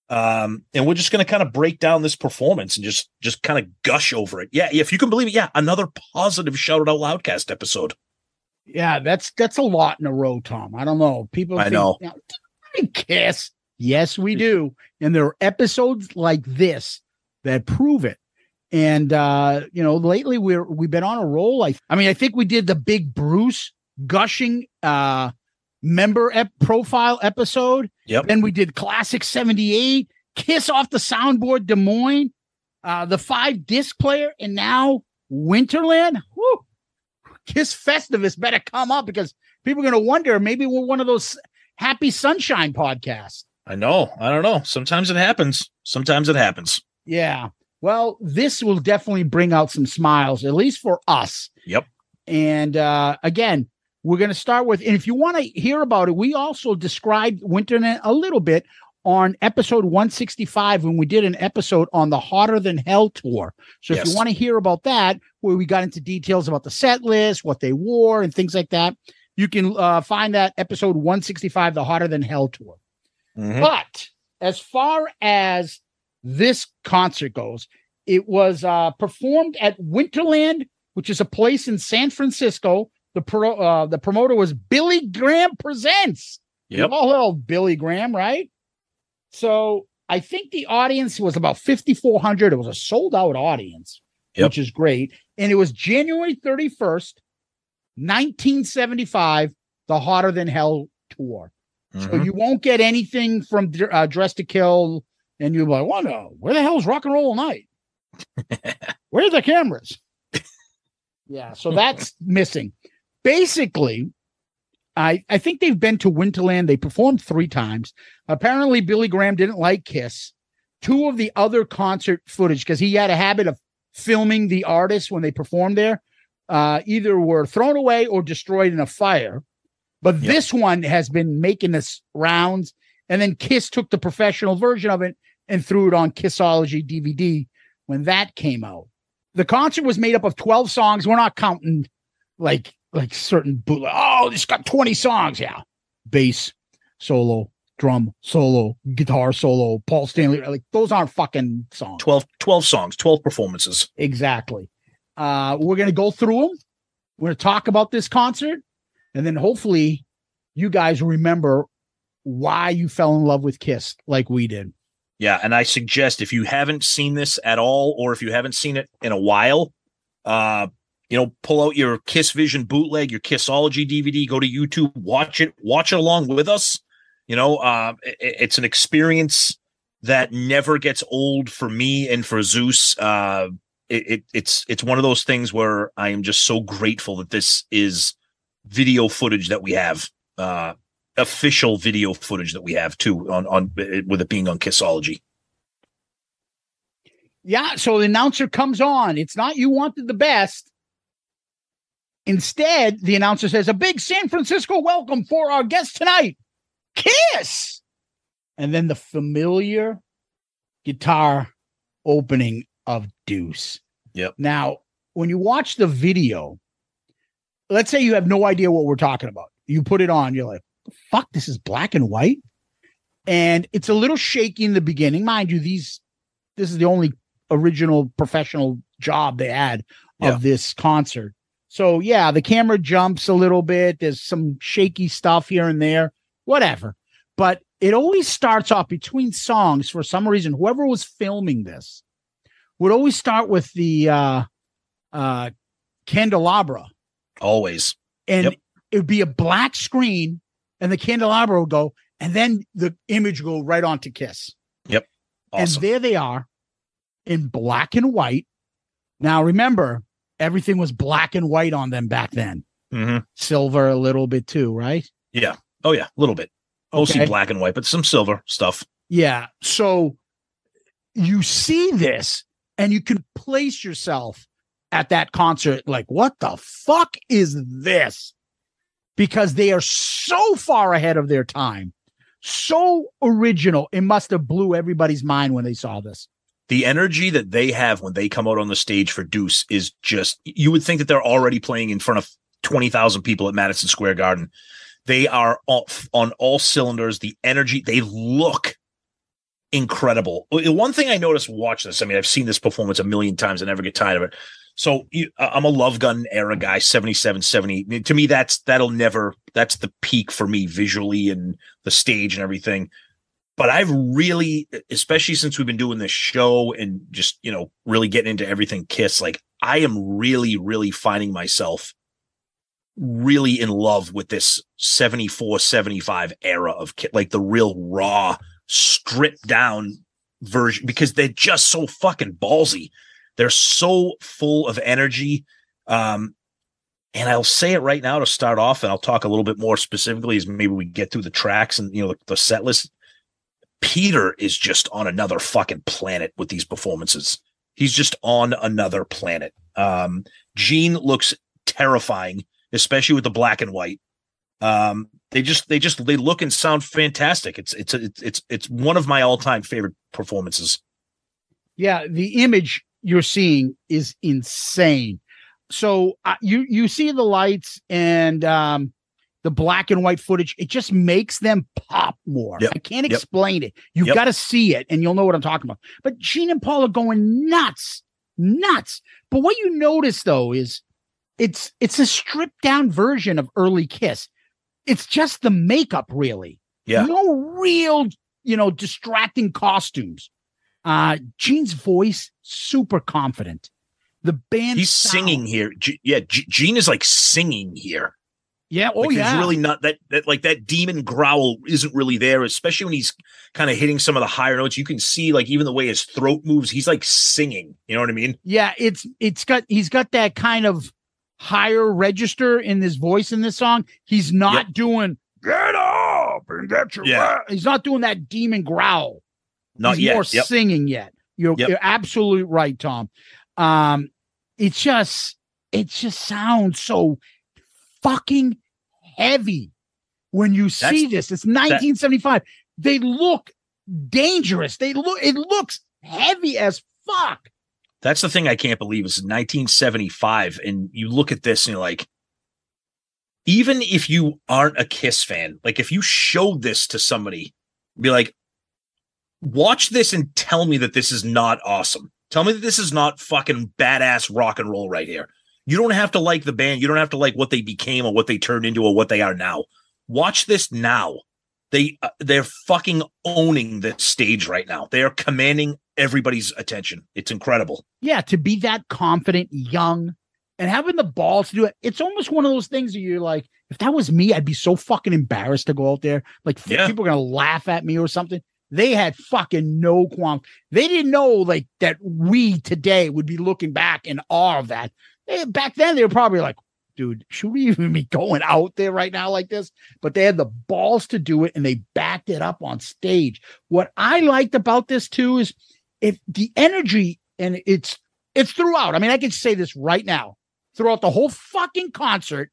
And we're just going to kind of break down this performance and just kind of gush over it. Yeah, if you can believe it, yeah, another positive Shout Out Loudcast episode. Yeah, that's a lot in a row, Tom. I don't know. People think, know. Kiss. Yes, we do. And there are episodes like this that prove it. And lately we've been on a roll. I think we did the big Bruce gushing member profile episode. Yep. Then we did Classic 78, Kiss off the soundboard Des Moines, the 5-disc player, and now Winterland. Woo! Kiss Festivus better come up because people are going to wonder, maybe we're one of those Happy Sunshine podcasts. I know. I don't know. Sometimes it happens. Yeah. Well, this will definitely bring out some smiles, at least for us. Yep. And again, we're going to start with, and if you want to hear about it, we also described Winterland a little bit on episode 165 when we did an episode on the Harder Than Hell tour. So if you want to hear about that, where we got into details about the set list, what they wore, and things like that, you can find that episode 165, the Harder Than Hell tour. Mm-hmm. But as far as this concert goes, it was performed at Winterland, which is a place in San Francisco. The promoter was Billy Graham Presents. Yep. All hell, Billy Graham, right? So I think the audience was about 5,400. It was a sold out audience, which is great. And it was January 31st, 1975, the Harder Than Hell tour. Mm-hmm. So you won't get anything from Dress to Kill. And you're like, well, no, where the hell is Rock and Roll Night? Where are the cameras? Yeah, so that's missing. Basically, I think they've been to Winterland. They performed 3 times. Apparently, Billy Graham didn't like Kiss. 2 of the other concert footage, because he had a habit of filming the artists when they performed there, either were thrown away or destroyed in a fire. But this one has been making its rounds. And then Kiss took the professional version of it and threw it on Kissology DVD when that came out. The concert was made up of 12 songs. We're not counting like certain bootleg. Oh, it's got 20 songs. Yeah. Bass solo, drum solo, guitar solo, Paul Stanley. Like those aren't fucking songs. 12 songs, 12 performances. Exactly. We're going to go through them. We're going to talk about this concert. And then hopefully you guys remember why you fell in love with Kiss like we did. Yeah, and I suggest if you haven't seen this at all, or if you haven't seen it in a while, pull out your Kiss Vision bootleg, your Kissology DVD, go to YouTube, watch it along with us. It's an experience that never gets old for me and for Zeus. It's one of those things where I am just so grateful that this is video footage that we have. Official video footage that we have too on with it being on Kissology. Yeah, so the announcer comes on. It's not You Wanted the Best. Instead, the announcer says, a big San Francisco welcome for our guest tonight, Kiss. And then the familiar guitar opening of Deuce. Yep. Now, when you watch the video, let's say you have no idea what we're talking about. You put it on, you're like, fuck, this is black and white, and it's a little shaky in the beginning, mind you. This is the only original professional job they had of this concert. So yeah, the camera jumps a little bit. There's some shaky stuff here and there, whatever. But it always starts off between songs for some reason. Whoever was filming this would always start with the candelabra Always. And it would be a black screen and the candelabra would go, and then the image go right onto KISS. Yep. Awesome. And there they are in black and white. Now, remember, everything was black and white on them back then. Mm-hmm. Silver a little bit too, right? Yeah. Oh, yeah. A little bit. Mostly black and white, but some silver stuff. Yeah. So you see this and you can place yourself at that concert like, what the fuck is this? Because they are so far ahead of their time. So original. It must have blew everybody's mind when they saw this. The energy that they have when they come out on the stage for Deuce is just, you would think that they're already playing in front of 20,000 people at Madison Square Garden. They are on all cylinders. The energy, they look incredible. One thing I noticed, watch this. I mean, I've seen this performance a million times. I never get tired of it. So I'm a Love Gun era guy, 77, 70. To me, that's the peak for me visually and the stage and everything. But I've really, especially since we've been doing this show and just, really getting into everything KISS, like I am really, really finding myself really in love with this 74, 75 era of KISS, like the real raw, stripped down version, because they're just so fucking ballsy. They're so full of energy. And I'll say it right now to start off, and I'll talk a little bit more specifically as maybe we get through the tracks and, the set list. Peter is just on another fucking planet with these performances. He's just on another planet. Gene looks terrifying, especially with the black and white. They look and sound fantastic. It's one of my all-time favorite performances. Yeah, the image you're seeing is insane. So you see the lights and the black and white footage. It just makes them pop more. Yep. I can't explain it. You've got to see it and you'll know what I'm talking about. But Gene and Paul are going nuts. But what you notice though is it's a stripped down version of early KISS. It's just the makeup, really. Yeah. No real, distracting costumes. Gene's voice, super confident. The band, he's singing here. Gene is like singing here. Yeah. Oh, like yeah. He's really not that like that demon growl isn't really there, especially when he's kind of hitting some of the higher notes. You can see like even the way his throat moves, he's like singing. You know what I mean? Yeah. He's got that kind of higher register in his voice in this song. He's not doing get up and get your he's not doing that demon growl. Not he's yet. More singing yet. You're absolutely right, Tom. It just sounds so fucking heavy when you see this. It's 1975. They look dangerous. It looks heavy as fuck. That's the thing I can't believe is 1975. And you look at this and you're like, even if you aren't a KISS fan, like if you showed this to somebody, be like, watch this and tell me that this is not awesome. Tell me that this is not fucking badass rock and roll right here. You don't have to like the band. You don't have to like what they became or what they turned into or what they are now. Watch this now. They're fucking owning the stage right now. They are commanding everybody's attention. It's incredible. Yeah, to be that confident, young, and having the balls to do it. It's almost one of those things that you're like, if that was me, I'd be so fucking embarrassed to go out there. Like people are going to laugh at me or something. They had fucking no qualm. They didn't know like that we today would be looking back in awe of that. Back then, they were probably like, dude, should we even be going out there right now like this? But they had the balls to do it and they backed it up on stage. What I liked about this too is if the energy, and it's throughout. I mean, I can say this right now. Throughout the whole fucking concert,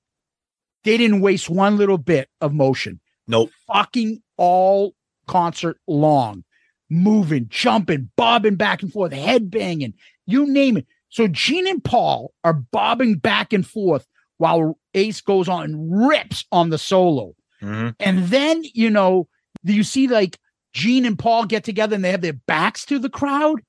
they didn't waste one little bit of motion. Nope. Fucking all concert long, moving, jumping, bobbing back and forth, head banging, you name it. So Gene and Paul are bobbing back and forth while Ace goes on and rips on the solo. Mm-hmm. And then, you see like Gene and Paul get together and they have their backs to the crowd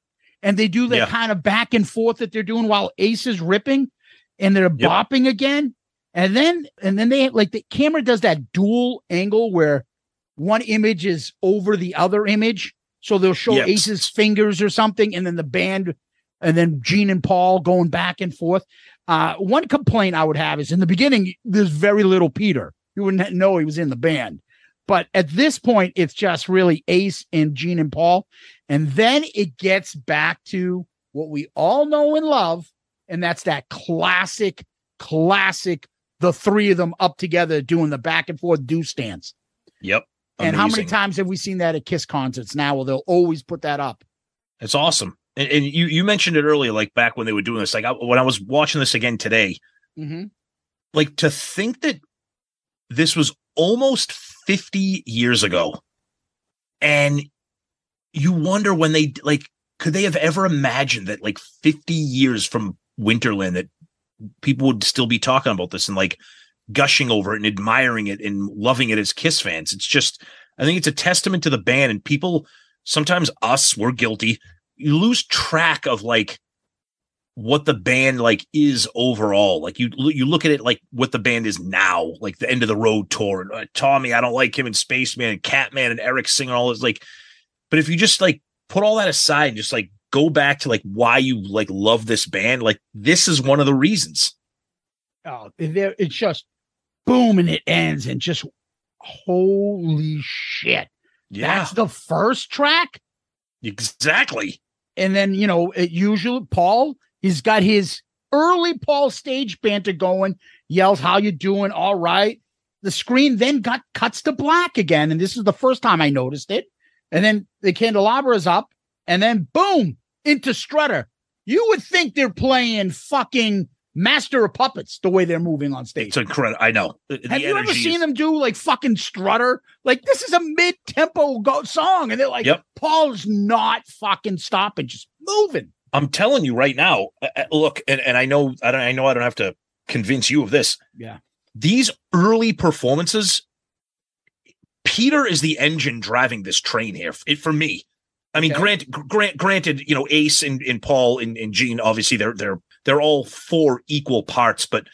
and they do that kind of back and forth that they're doing while Ace is ripping and they're bopping again. And then they like the camera does that dual angle where one image is over the other image. So they'll show Ace's fingers or something. And then the band, and then Gene and Paul going back and forth. One complaint I would have is in the beginning, there's very little Peter. You wouldn't know he was in the band. But at this point, it's just really Ace and Gene and Paul. And then it gets back to what we all know and love. And that's that classic, the three of them up together doing the back and forth do stance. Yep. Amazing. And how many times have we seen that at KISS concerts now? Well, they'll always put that up. It's awesome. And you mentioned it earlier, like back when they were doing this, like when I was watching this again today, like to think that this was almost 50 years ago. And you wonder when they like, could they have ever imagined that like 50 years from Winterland that people would still be talking about this and like gushing over it and admiring it and loving it as KISS fans? It's just, I think it's a testament to the band, and people, sometimes we're guilty. You lose track of like what the band like is overall. Like you look at it like what the band is now, like the End of the Road tour. Tommy, I don't like him, and Spaceman and Catman and Eric singing all this. Like, but if you just like put all that aside and just like go back to like why you like love this band, like this is one of the reasons. Oh, it's just boom, and it ends, and just holy shit. Yeah, that's the first track. Exactly. And then, you know, usually Paul, he's got his early Paul stage banter going, yells, "How you doing? All right." The screen then cuts to black again. And this is the first time I noticed it. And then the candelabra is up, and then boom, into Strutter. You would think they're playing fucking Master of Puppets the way they're moving on stage. It's incredible. I know. Have you ever seen them do like fucking Strutter? Like, this is a mid-tempo song, and they're like, Paul's not fucking stopping, just moving. I'm telling you right now. Look, and I know I don't have to convince you of this. Yeah, these early performances, Peter is the engine driving this train here. For me, I mean, granted, you know, Ace and Paul and Gene, obviously they're all four equal parts, but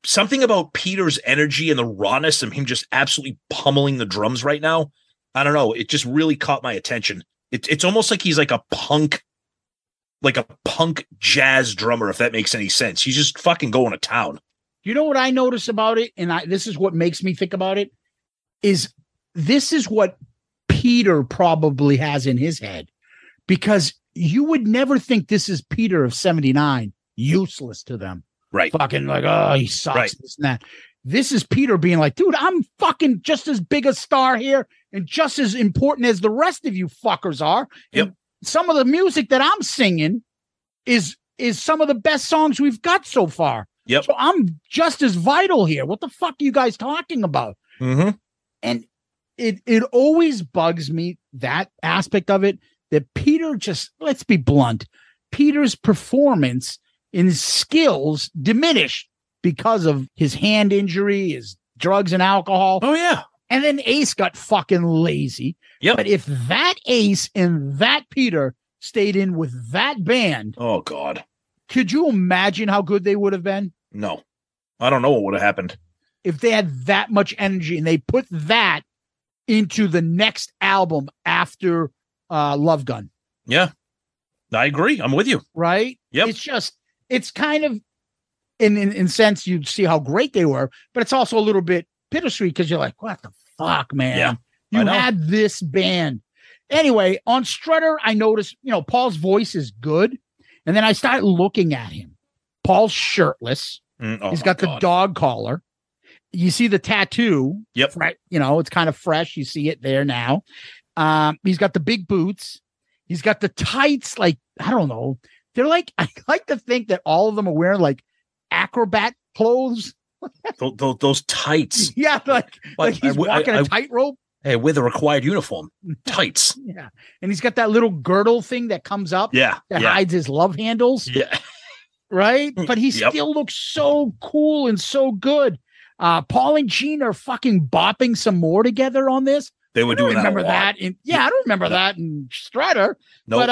something about Peter's energy and the rawness of him just absolutely pummeling the drums right now, I don't know, it just really caught my attention. It's almost like he's like a punk jazz drummer, if that makes any sense. He's just fucking going to town. You know what I notice about it, and this is what makes me think about it, is this is what Peter probably has in his head, because you would never think this is Peter of 79, useless to them. Right. Fucking like, oh, he sucks, this and that. This is Peter being like, dude, I'm fucking just as big a star here and just as important as the rest of you fuckers are. Yep. And some of the music that I'm singing is some of the best songs we've got so far. Yep. So I'm just as vital here. What the fuck are you guys talking about? Mm-hmm. And it always bugs me, that aspect of it, that Peter just, let's be blunt, Peter's performance in his skills diminished because of his hand injury, his drugs and alcohol. Oh, yeah. And then Ace got fucking lazy. Yep. But if that Ace and that Peter stayed in with that band, oh, God, could you imagine how good they would have been? No. I don't know what would have happened. If they had that much energy and they put that into the next album after Love Gun. Yeah, I agree. I'm with you. Right? Yep. It's kind of, in sense, you see how great they were, but it's also a little bit bittersweet because you're like, what the fuck, man? Yeah, you had this band. Anyway, on Strutter, I noticed, you know, Paul's voice is good. And then I started looking at him. Paul's shirtless. He's got the dog collar. You see the tattoo. Yep. Right. You know, it's kind of fresh. You see it there now. He's got the big boots. He's got the tights. Like, I don't know. They're like, I like to think that all of them are wearing like acrobat clothes. those tights. Yeah. Like he's walking a tightrope. Hey, with a required uniform. Tights. Yeah. And he's got that little girdle thing that comes up. Yeah. That hides his love handles. Yeah. Right. But he still looks so cool and so good. Paul and Gene are fucking bopping some more together on this. They were doing that. I don't remember that in Strutter. Nope. But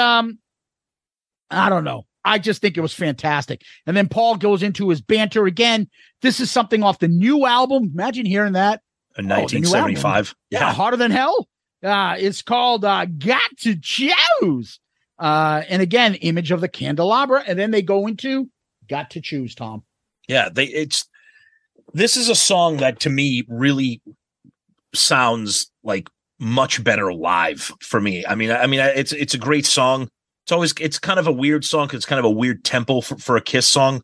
I don't know. I just think it was fantastic. And then Paul goes into his banter again. This is something off the new album. Imagine hearing that. In 1975. Yeah, Harder Than Hell. It's called Got to Choose. And again, image of the candelabra. And then they go into Got to Choose, Tom. Yeah, this is a song that to me really sounds like much better live for me. I mean, it's a great song. It's kind of a weird song because it's kind of a weird tempo for a Kiss song.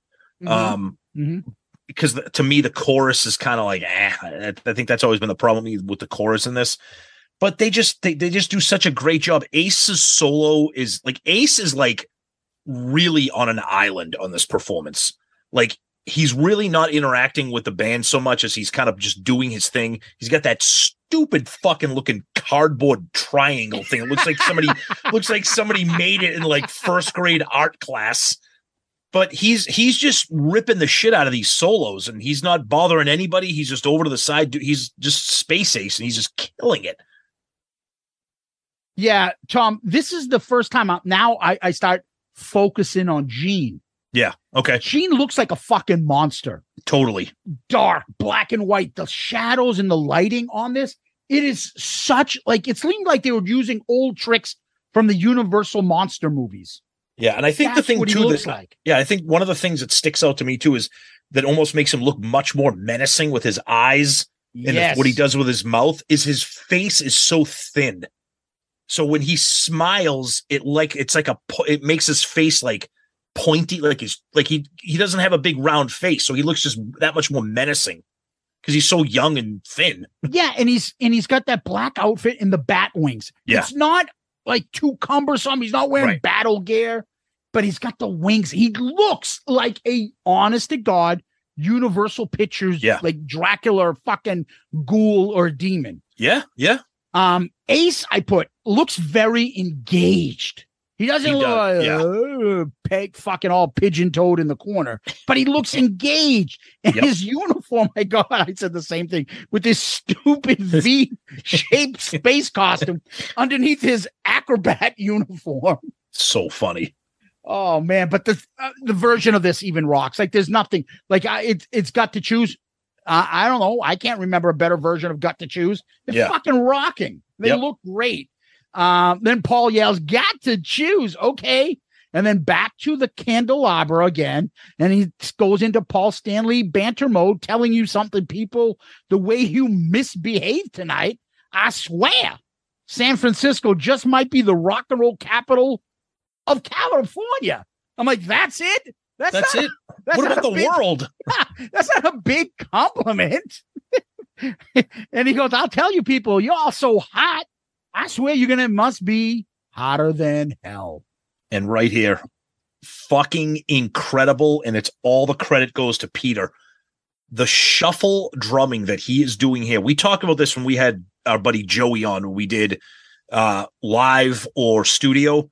Because to me the chorus is kind of like, I think that's always been the problem with the chorus in this. But they just do such a great job. Ace's solo is like really on an island on this performance. Like, he's really not interacting with the band so much as he's kind of just doing his thing. He's got that stupid fucking looking cardboard triangle thing. It looks like somebody made it in like first grade art class. But he's just ripping the shit out of these solos, and he's not bothering anybody. He's just over to the side. He's just Space Ace, and he's just killing it. Yeah, Tom, this is the first time now I start focusing on Gene. Yeah. Okay. Gene looks like a fucking monster. Totally. Dark, black and white. The shadows and the lighting on this. It is such like, it seemed like they were using old tricks from the Universal monster movies. Yeah. And I think That's the thing what he too, looks like. I think one of the things that sticks out to me too is that almost makes him look much more menacing with his eyes. And what he does with his mouth is his face is so thin. So when he smiles, it makes his face like pointy, he doesn't have a big round face, so he looks just that much more menacing because he's so young and thin. Yeah, and he's got that black outfit and the bat wings. Yeah. It's not like too cumbersome. He's not wearing battle gear, but he's got the wings. He looks like a honest to God Universal Pictures, like Dracula, fucking ghoul or demon. Yeah, yeah. Ace, I put, looks very engaged. He doesn't look peg fucking all pigeon-toed in the corner, but he looks engaged. And his uniform, my God, I said the same thing, with this stupid V-shaped space costume underneath his acrobat uniform. So funny. Oh, man. But the version of this even rocks. Like, there's nothing. Like, it's Got to Choose. I don't know. I can't remember a better version of Got to Choose. They're fucking rocking. They look great. Then Paul yells, "Got to choose." Okay. And then back to the candelabra again. And he goes into Paul Stanley banter mode, telling you something, people, the way you misbehaved tonight. I swear, San Francisco just might be the rock and roll capital of California. I'm like, that's it? That's it. What about the world? That's not a big compliment. And he goes, "I'll tell you people, you're all so hot. I swear must be hotter than hell." And right here, fucking incredible. And it's all the credit goes to Peter. The shuffle drumming that he is doing here. We talked about this when we had our buddy Joey on, when we did live or studio.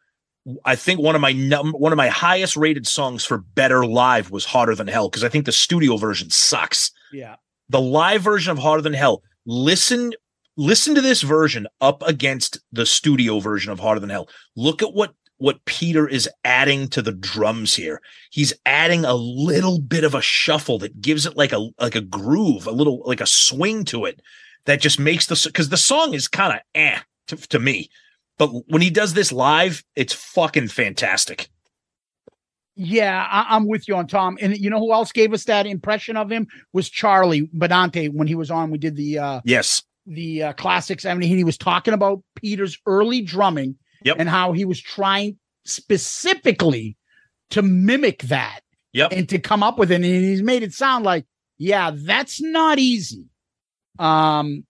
I think one of my highest rated songs for better live was Hotter Than Hell, because I think the studio version sucks. Yeah. The live version of Hotter Than Hell, listen to this version up against the studio version of Hotter Than Hell. Look at what Peter is adding to the drums here. He's adding a little bit of a shuffle that gives it like a groove, a little like a swing to it that just makes because the song is kind of to me. But when he does this live, it's fucking fantastic. Yeah, I'm with you on Tom. And you know who else gave us that impression of him was Charlie Benante when he was on. We did the Classic 70. He was talking about Peter's early drumming and how he was trying specifically to mimic that and to come up with it. And he's made it sound like, that's not easy. And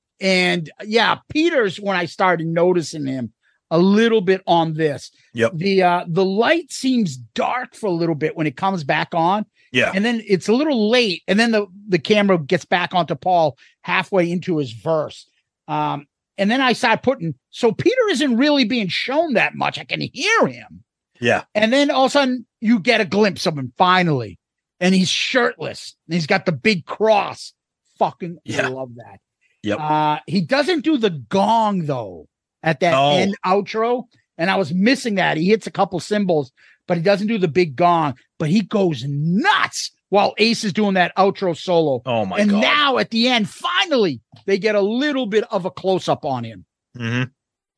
Peter's, when I started noticing him a little bit on this, the light seems dark for a little bit when it comes back on. Yeah. And then it's a little late. And then the camera gets back onto Paul halfway into his verse. And then I started putting, so Peter isn't really being shown that much. I can hear him. Yeah. And then all of a sudden you get a glimpse of him finally. And he's shirtless. And he's got the big cross. Fucking love that. Yep. He doesn't do the gong though at that end outro. And I was missing that. He hits a couple cymbals, but he doesn't do the big gong, but he goes nuts while Ace is doing that outro solo. Oh my God. And now at the end, finally, they get a little bit of a close up on him. Mm-hmm.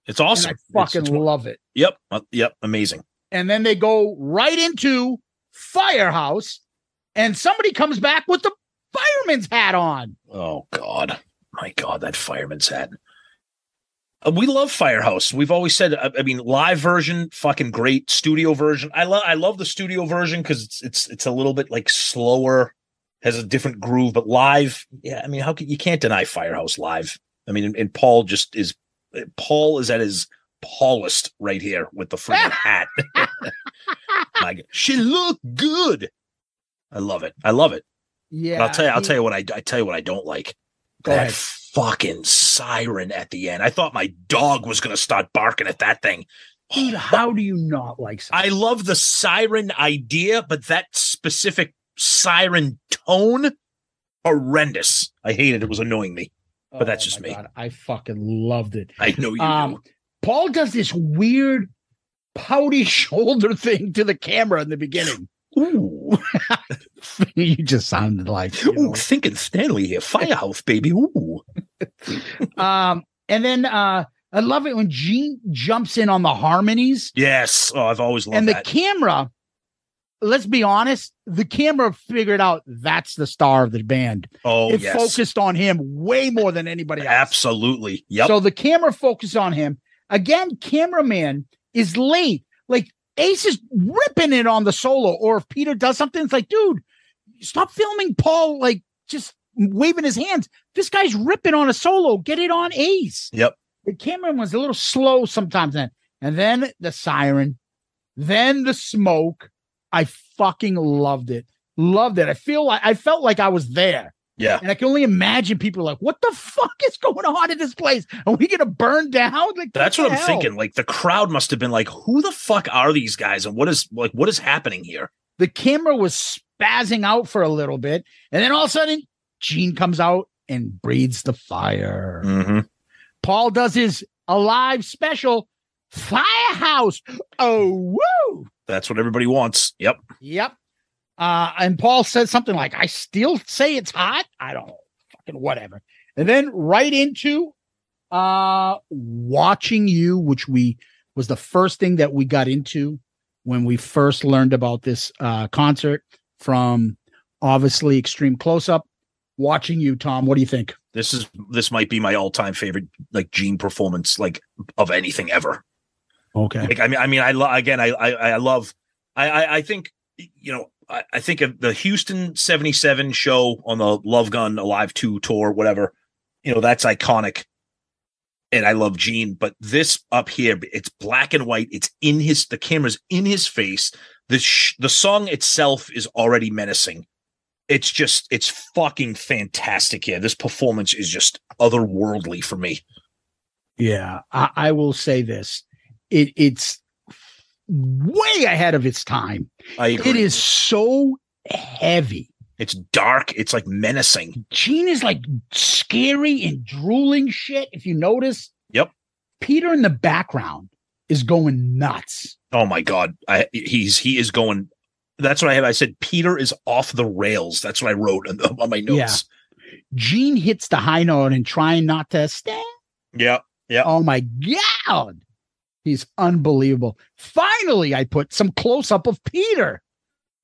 It's awesome. And I fucking love it. Yep. Yep. Amazing. And then they go right into Firehouse. and somebody comes back with the fireman's hat on. Oh, God. My God, that fireman's hat. We love Firehouse. We've always said, I mean, live version, fucking great. Studio version. I love the studio version because it's a little bit like slower, has a different groove, but live, yeah, I mean, you can't deny Firehouse live. I mean, and Paul is at his Paulist right here with the freaking hat. Like, she looked good. I love it. Yeah. But I'll tell you what I don't like. Go That ahead. fucking siren at the end. I thought my dog was going to start barking at that thing. Dude, how do you not like I love the siren idea, but that specific siren tone, horrendous. I hated it. It was annoying me. But that's just me. God, I fucking loved it. I know you do. Paul does this weird pouty shoulder thing to the camera in the beginning. Ooh. You just sounded like, you know. Ooh, thinking Stanley here. Firehouse, baby. Ooh. And then I love it when Gene jumps in on the harmonies. Yes. Oh, I've always loved and that. The camera, let's be honest, the camera figured out that's the star of the band. Oh, it yes. focused on him way more than anybody else. Absolutely. Yep. So the camera focused on him. Again, cameraman is late. Like Ace is ripping it on the solo, or if Peter does something, it's like, dude, stop filming Paul, like just waving his hands. This guy's ripping on a solo. Get it on Ace. Yep. The cameraman was a little slow sometimes then. And then the siren, then the smoke. I fucking loved it. Loved it. I felt like I was there. Yeah. And I can only imagine people like, what the fuck is going on in this place? Are we going to burn down? Like, that's what I'm thinking. Like the crowd must have been like, who the fuck are these guys? And what is happening here? The camera was spazzing out for a little bit. And then all of a sudden, Gene comes out and breathes the fire. Mm-hmm. Paul does his Alive special, Firehouse. Oh, woo. That's what everybody wants. Yep. Yep. And Paul says something like, I still say it's hot. I don't know. Fucking whatever. And then right into Watching You, which was the first thing that we got into when we first learned about this concert from obviously Extreme Close-Up. Watching You, Tom, what do you think? This might be my all-time favorite like Gene performance like of anything ever. Okay. Like, I think, you know, I think of the Houston 77 show on the Love Gun Alive 2 tour, whatever, you know, that's iconic. And I love Gene, but this up here, it's black and white. It's the camera's in his face. The song itself is already menacing. It's fucking fantastic here. This performance is just otherworldly for me. Yeah. I will say this. It's way ahead of its time. I agree. It is so heavy. It's dark. It's like menacing. Gene is like scary and drooling shit. If you notice, yep. Peter in the background is going nuts. Oh my God. He is going. That's what I have. I said, Peter is off the rails. That's what I wrote on my notes. Yeah. Gene hits the high note and trying not to stand. Yeah. Yeah. Oh my God. He's unbelievable. Finally, I put some close up of Peter.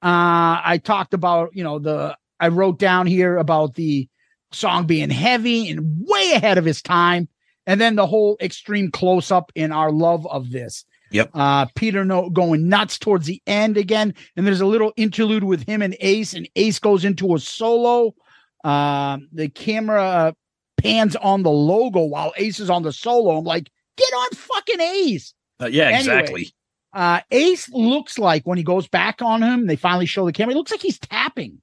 I talked about, you know, I wrote down here about the song being heavy and way ahead of his time. And then the whole extreme close up in our love of this. Yep. Peter going nuts towards the end again. And there's a little interlude with him and Ace goes into a solo. The camera pans on the logo while Ace is on the solo. I'm like, get on fucking Ace. Yeah, exactly. Anyway, Ace looks like when he goes back on him, they finally show the camera. It looks like he's tapping,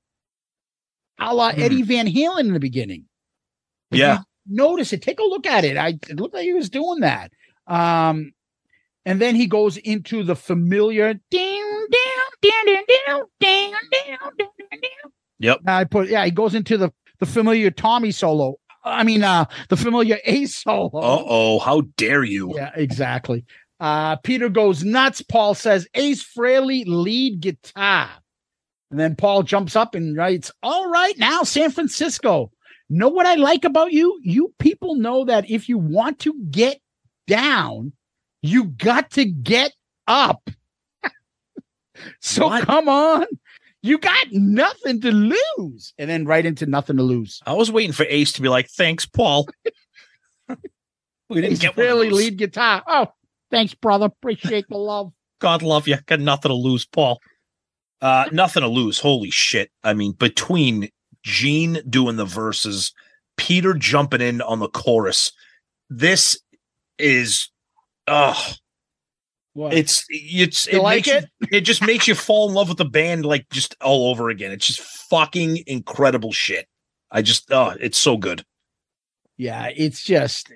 a la Eddie Van Halen in the beginning. If yeah. Notice it. Take a look at it. It looked like he was doing that. And then he goes into the familiar. Yep. He goes into the familiar Tommy solo. The familiar Ace solo. Uh-oh, how dare you? Yeah, exactly. Peter goes nuts. Paul says, Ace Frehley, lead guitar. And then Paul jumps up and writes, all right, now San Francisco. Know what I like about you? You people know that if you want to get down, you got to get up. So Come on. You got nothing to lose. And then right into nothing to lose. I was waiting for Ace to be like, thanks, Paul. We didn't get really one lead guitar. Oh, thanks, brother. Appreciate the love. God love you. Got nothing to lose, Paul. Nothing to lose. Holy shit. I mean, between Gene doing the verses, Peter jumping in on the chorus, this is it just makes you fall in love with the band like just all over again. It's just fucking incredible shit. It's so good. Yeah, it's just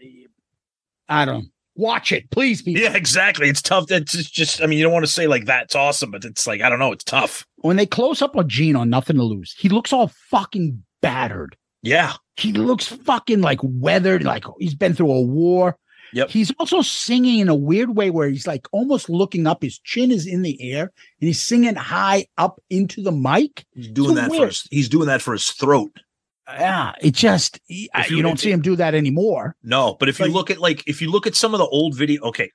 I don't know. Watch it, please, people. Yeah, exactly. It's tough. It's just, I mean, you don't want to say like that's awesome, but it's like, I don't know, it's tough. When they close up on Gene on Nothing to Lose, he looks all fucking battered. Yeah. He looks fucking like weathered, like he's been through a war. Yep. He's also singing in a weird way where he's like almost looking up. His chin is in the air and he's singing high up into the mic. He's doing that for his throat. Yeah, it just you don't see him do that anymore. No, but if you look at some of the old video, okay,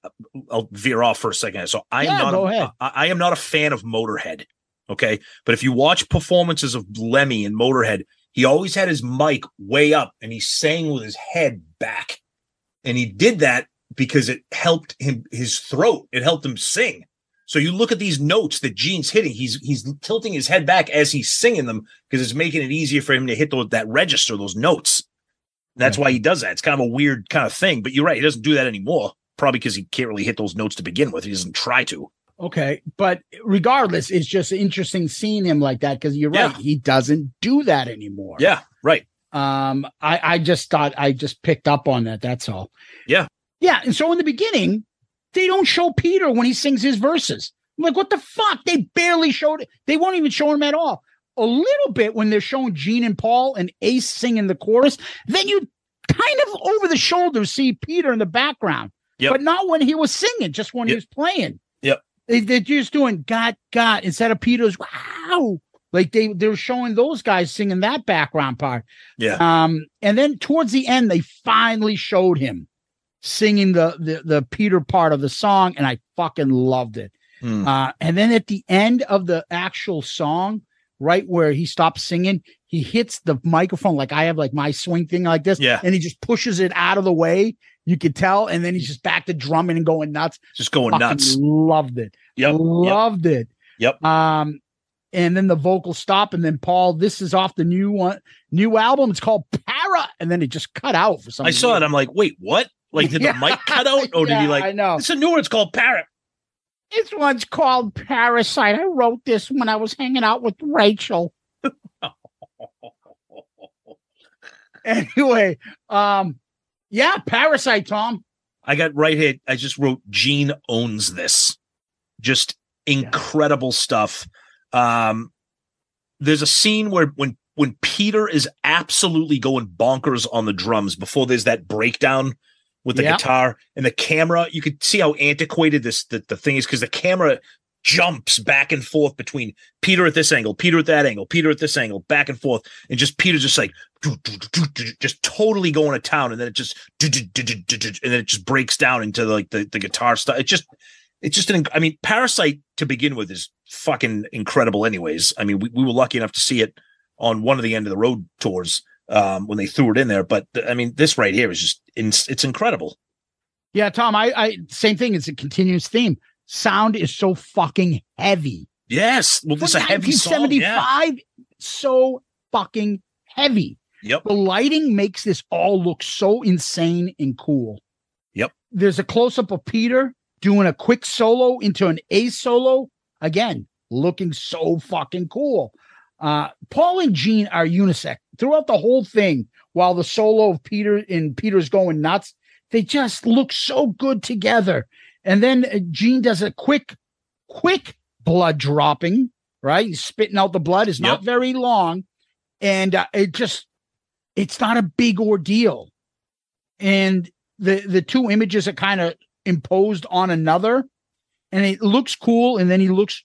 I'll veer off for a second. So I am not a fan of Motorhead. Okay, but if you watch performances of Lemmy and Motorhead, he always had his mic way up and he sang with his head back, and he did that because it helped his throat. It helped him sing. So you look at these notes that Gene's hitting, he's tilting his head back as he's singing them because it's making it easier for him to hit that register, those notes. That's why he does that. It's kind of a weird kind of thing, but you're right. He doesn't do that anymore, probably because he can't really hit those notes to begin with. He doesn't try to. Okay, but regardless, it's just interesting seeing him like that because you're right. He doesn't do that anymore. Yeah, right. I just thought I just picked up on that. That's all. Yeah. Yeah, and so in the beginning, they don't show Peter when he sings his verses. I'm like, what the fuck? They barely showed it. They won't even show him at all. A little bit when they're showing Gene and Paul and Ace singing the chorus. Then you kind of over the shoulder see Peter in the background. Yep. But not when he was singing, just when he was playing. Yep. They're just doing God, instead of Peter's wow. Like they were showing those guys singing that background part. Yeah. And then towards the end, they finally showed him singing the Peter part of the song, and I fucking loved it. And then at the end of the actual song, right where he stops singing, he hits the microphone like I have like my swing thing like this, and he just pushes it out of the way. You could tell, and then he's just back to drumming and going nuts. Just going fucking nuts. Loved it. Loved it. Yep. And then the vocals stop, and then Paul, this is off the new album. It's called Para, and then it just cut out for some reason. I saw it. I'm like, wait, what? Like, did the mic cut out? Or did he like, I know. It's a new one. It's called Parrot. This one's called Parasite. I wrote this when I was hanging out with Rachel. Anyway, Parasite, Tom. I got right here. I just wrote Gene owns this. Just incredible stuff. There's a scene where when Peter is absolutely going bonkers on the drums before there's that breakdown with the guitar and the camera, you could see how antiquated the thing is because the camera jumps back and forth between Peter at this angle, Peter at that angle, Peter at this angle, back and forth, and just Peter's just like just totally going to town, and then it just and then it just breaks down into like the guitar stuff. It's just I mean, Parasite to begin with is fucking incredible. Anyways, I mean, we were lucky enough to see it on one of the end of the road tours when they threw it in there. But I mean, this right here is just it's incredible. Yeah, Tom, I same thing. It's a continuous theme. Sound is so fucking heavy. Yes. Well, this is a heavy song. 1975, so fucking heavy. Yep. The lighting makes this all look so insane and cool. Yep. There's a close-up of Peter doing a quick solo into an A solo. Again, looking so fucking cool. Paul and Gene are unisex throughout the whole thing. While the solo of Peter's going nuts, they just look so good together. And then Gene does a quick blood dropping, right? He's spitting out the blood. It's not very long. And it's not a big ordeal. And the two images are kind of imposed on another. And it looks cool. And then he looks,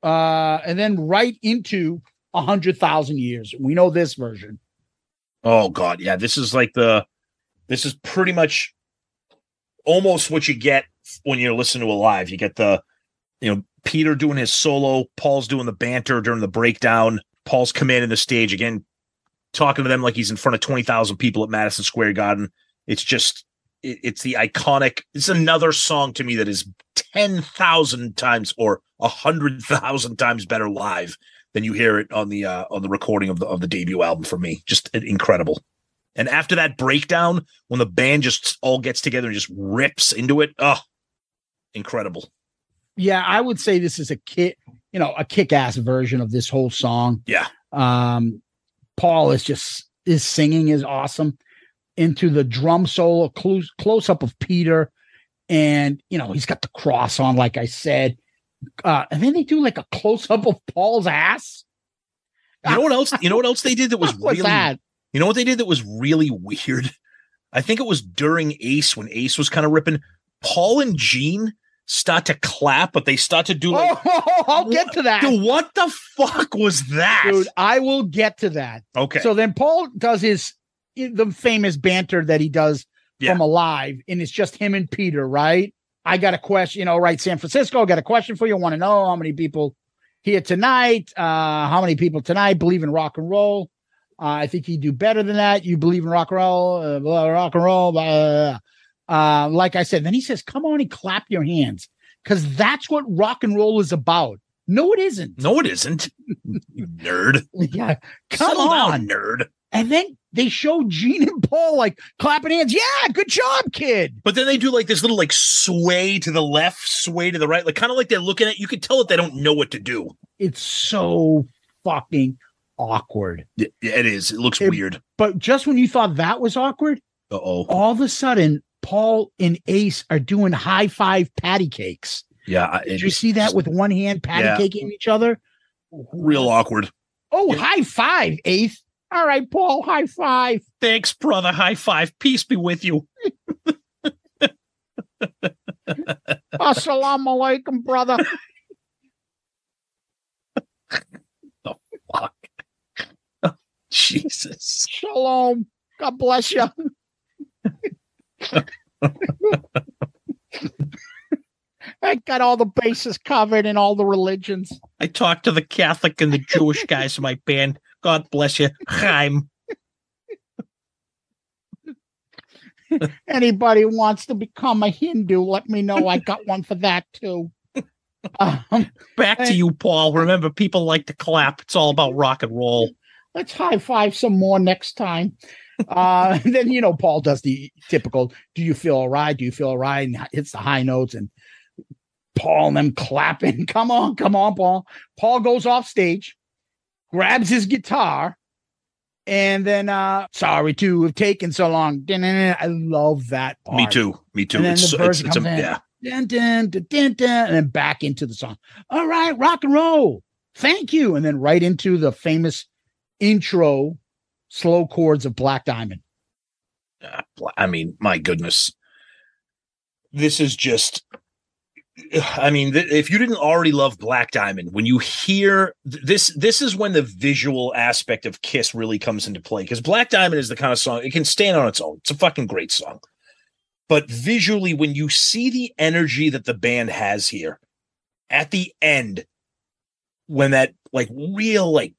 and then right into 100,000 years. We know this version. Oh, God. Yeah. This is pretty much almost what you get when you're listening to a live. You get the Peter doing his solo, Paul's doing the banter during the breakdown, Paul's commanding the stage again, talking to them like he's in front of 20,000 people at Madison Square Garden. It's just, it's the iconic, it's another song to me that is 10,000 times or 100,000 times better live than you hear it on the recording of the debut album for me. Just incredible. And after that breakdown, when the band just all gets together and just rips into it, incredible. Yeah, I would say this is a kick-ass version of this whole song. Yeah. Paul his singing is awesome. Into the drum solo, close up of Peter, and he's got the cross on, like I said. And then they do like a close up of Paul's ass. You know what else? You know what else they did that was What's really that? You know what they did that was really weird? I think it was during Ace, when Ace was kind of ripping. Paul and Gene start to clap, but they start to do like, I'll get to that. Dude, what the fuck was that? Dude, I will get to that. Okay. So then Paul does the famous banter that he does from Alive, and it's just him and Peter, right? I got a question, right? San Francisco, got a question for you. I want to know how many people here tonight, how many people tonight believe in rock and roll. I think you do better than that. You believe in rock and roll, rock and roll. Like I said, then he says, come on and clap your hands, because that's what rock and roll is about. No, it isn't. No, it isn't. You nerd. Yeah. Come Settle on, down, nerd. And then they show Gene and Paul like clapping hands. Yeah, good job, kid. But then they do like this little like sway to the left, sway to the right, like kind of like they're looking at, you can tell that they don't know what to do. It's so fucking awkward. It is. It looks weird. But just when you thought that was awkward, all of a sudden, Paul and Ace are doing high five patty cakes. Yeah. Did you see that with one hand patty caking each other? Real awkward. Oh, high five, Ace. All right, Paul, high five. Thanks, brother. High five. Peace be with you. Assalamu alaikum, brother. The fuck? Oh, Jesus. Shalom. God bless you. I got all the bases covered in all the religions. I talked to the Catholic and the Jewish guys in my band. God bless you. Chaim. Anybody wants to become a Hindu, let me know. I got one for that too. Back to you, Paul. Remember, people like to clap. It's all about rock and roll. Let's high five some more next time. Then, Paul does the typical, do you feel all right? Do you feel all right? And hits the high notes, and Paul and them clapping. Come on, Paul. Paul goes off stage, grabs his guitar, and then sorry to have taken so long. I love that part. Me too. And then the version comes in. Yeah. Dun, dun, dun, dun, dun, and then back into the song. All right, rock and roll. Thank you. And then right into the famous intro slow chords of Black Diamond. I mean, my goodness. This is just, I mean, if you didn't already love Black Diamond, when you hear this is when the visual aspect of Kiss really comes into play, because Black Diamond is the kind of song, it can stand on its own. It's a fucking great song. But visually, when you see the energy that the band has here at the end, when that like real, like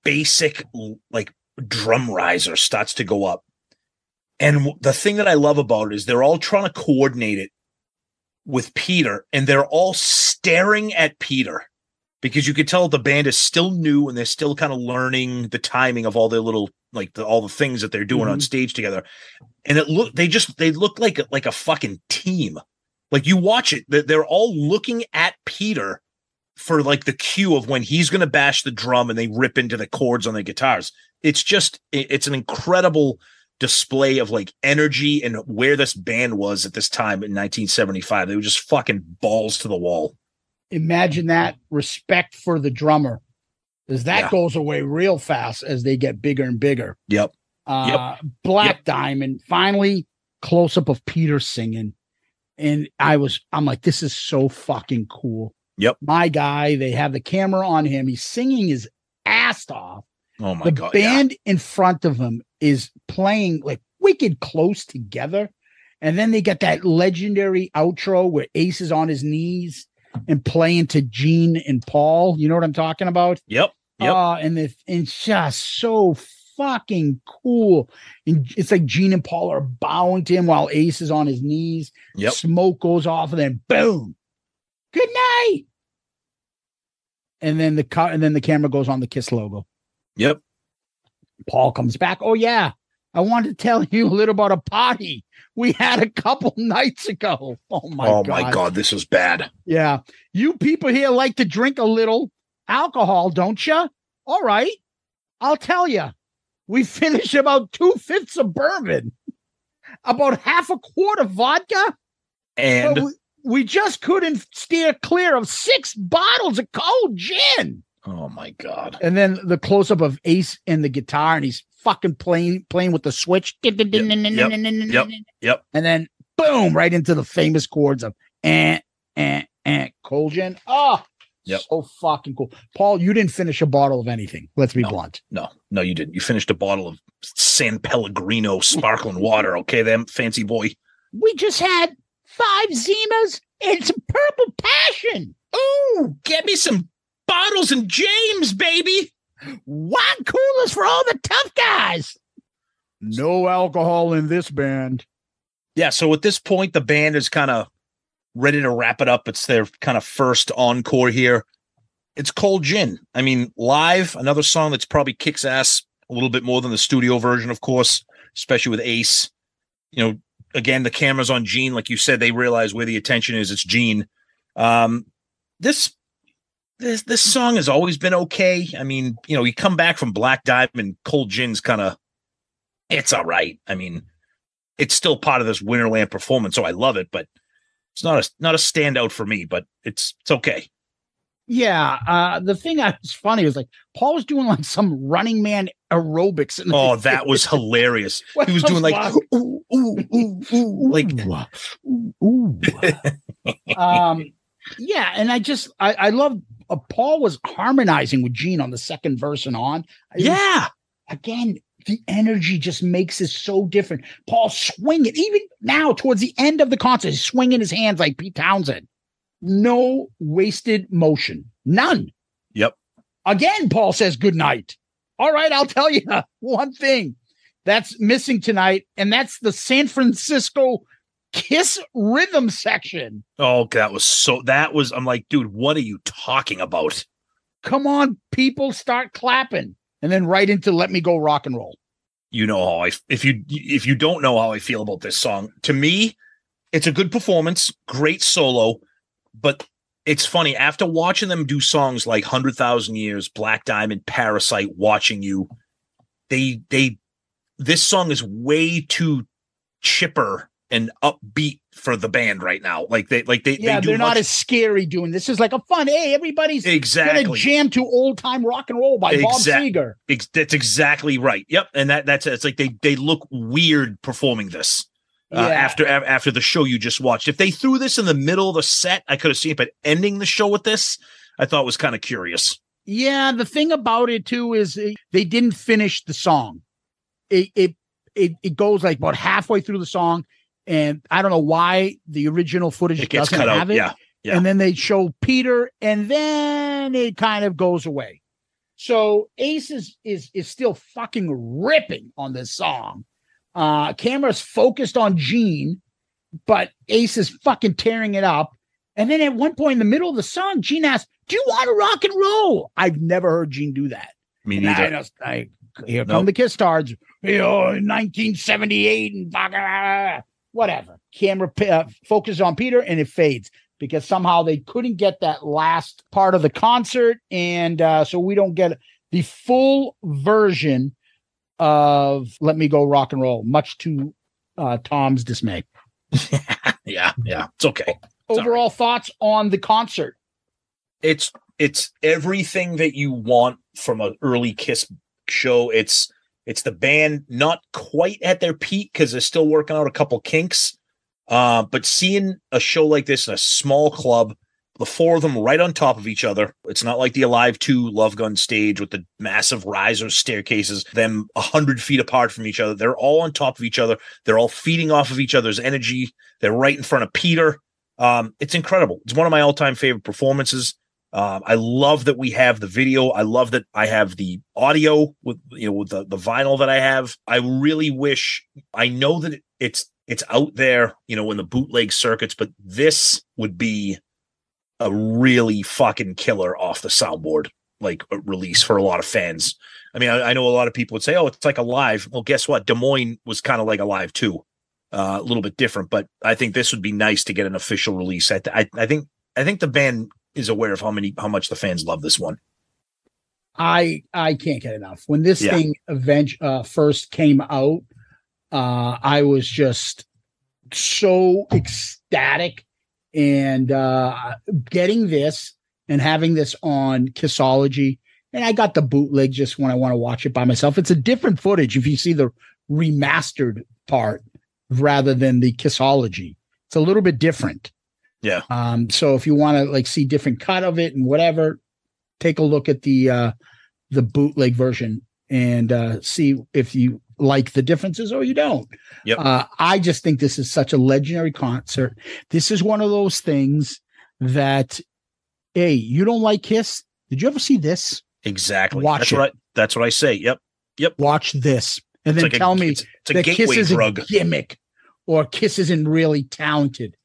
basic, like drum riser starts to go up. And the thing that I love about it is they're all trying to coordinate it with Peter, and they're all staring at Peter, because you could tell the band is still new and they're still kind of learning the timing of all their little, like all the things that they're doing on stage together. And they look like a fucking team. Like you watch it, they're all looking at Peter for like the cue of when he's going to bash the drum, and they rip into the chords on their guitars. It's an incredible display of like energy and where this band was at this time in 1975. They were just fucking balls to the wall. Imagine that respect for the drummer, because that goes away real fast as they get bigger and bigger. Yep. Black Diamond, finally close up of Peter singing. And I'm like, this is so fucking cool. Yep. My guy, they have the camera on him. He's singing his ass off. Oh my God. The band in front of him is playing like wicked close together. And then they get that legendary outro where Ace is on his knees and playing to Gene and Paul. You know what I'm talking about? Yep. And it's just so fucking cool. And it's like Gene and Paul are bowing to him while Ace is on his knees. Yep. Smoke goes off, and then boom, good night. And then the camera goes on the KISS logo. Yep. Paul comes back. Oh yeah, I wanted to tell you a little about a party we had a couple nights ago. Oh my God, this was bad. Yeah, you people here like to drink a little alcohol, don't you? All right, I'll tell you. We finished about 2/5 of bourbon, about half a quart of vodka, and we just couldn't steer clear of 6 bottles of cold gin. Oh my God. And then the close-up of Ace and the guitar, and he's fucking playing with the switch. Yep. And then boom, right into the famous chords of cold gin. Oh, yep. So fucking cool. Paul, you didn't finish a bottle of anything. Let's be blunt. No, you didn't. You finished a bottle of San Pellegrino sparkling water. Okay, them fancy boy. We just had 5 Zimas and some purple passion. Ooh, get me some bottles and James, baby. Wine coolers for all the tough guys. No alcohol in this band. Yeah, so at this point, the band is kind of ready to wrap it up. It's their kind of first encore here. It's Cold Gin. I mean, live, another song that's probably kicks ass a little bit more than the studio version, of course, especially with Ace. You know, again, the camera's on Gene. Like you said, they realize where the attention is. It's Gene. This song has always been okay. I mean, you know, you come back from Black Diamond, Cold Gin's kind of, it's all right. I mean, it's still part of this Winterland performance, so I love it, but it's not a standout for me, but it's okay. Yeah, the thing that was funny was like Paul was doing like some Running Man aerobics. That was hilarious. He was doing like ooh, ooh, ooh, ooh, like ooh. Yeah, and I love Paul was harmonizing with Gene on the second verse and on. Again, the energy just makes it so different. Paul swinging, even now towards the end of the concert, he's swinging his hands like Pete Townsend. No wasted motion. None. Yep. Again, Paul says good night. All right, I'll tell you one thing that's missing tonight, and that's the San Francisco KISS rhythm section. Oh, I'm like, dude, what are you talking about? Come on, people, start clapping. And then right into Let Me Go Rock and Roll. You know how if you don't know how I feel about this song, to me, it's a good performance, great solo, but it's funny, after watching them do songs like 100,000 Years, Black Diamond, Parasite, Watching You, this song is way too chipper and upbeat for the band right now. They're not as scary doing this. Is like a fun. Hey, everybody's gonna jam to old time rock and roll by Bob Seger. That's exactly right. Yep, and it's like they look weird performing this after the show you just watched. If they threw this in the middle of the set, I could have seen it. But ending the show with this, I thought was kind of curious. Yeah, the thing about it too is they didn't finish the song. It goes like about halfway through the song. And I don't know why the original footage doesn't have it. Yeah. And then they show Peter, and then it kind of goes away. So Ace is still fucking ripping on this song. Camera's focused on Gene, but Ace is fucking tearing it up. And then at one point in the middle of the song, Gene asks, "Do you want to rock and roll?" I've never heard Gene do that. Me neither. Here come the KISS stars. In 1978 and whatever. Camera focuses on Peter and it fades because somehow they couldn't get that last part of the concert. And so we don't get the full version of Let Me Go Rock and Roll, much to Tom's dismay. Yeah. It's okay. Overall thoughts on the concert? It's everything that you want from an early KISS show. It's the band not quite at their peak because they're still working out a couple kinks. But seeing a show like this in a small club, the four of them right on top of each other. It's not like the Alive 2 Love Gun stage with the massive risers, staircases, them 100 feet apart from each other. They're all on top of each other. They're all feeding off of each other's energy. They're right in front of Peter. It's incredible. It's one of my all-time favorite performances. I love that we have the video. I love that I have the audio with the vinyl that I have. I really wish, I know that it's out there, in the bootleg circuits, but this would be a really fucking killer off the soundboard, like a release for a lot of fans. I mean, I know a lot of people would say, oh, it's like a live. Well, guess what? Des Moines was kind of like a live too. A little bit different, but I think this would be nice to get an official release. I think the band is aware of how much the fans love this one. I can't get enough. When this thing first came out, I was just so ecstatic, and getting this and having this on Kissology, and I got the bootleg just when I want to watch it by myself. It's a different footage if you see the remastered part rather than the Kissology. It's a little bit different. Yeah. So if you want to see different cut of it and whatever, take a look at the bootleg version and see if you like the differences or you don't. Yep. I just think this is such a legendary concert. This is one of those things that, hey, you don't like Kiss? Did you ever see this? Exactly. Watch That's what I say. Yep. Watch this. And then tell me that Kiss is a gimmick, or Kiss isn't really talented,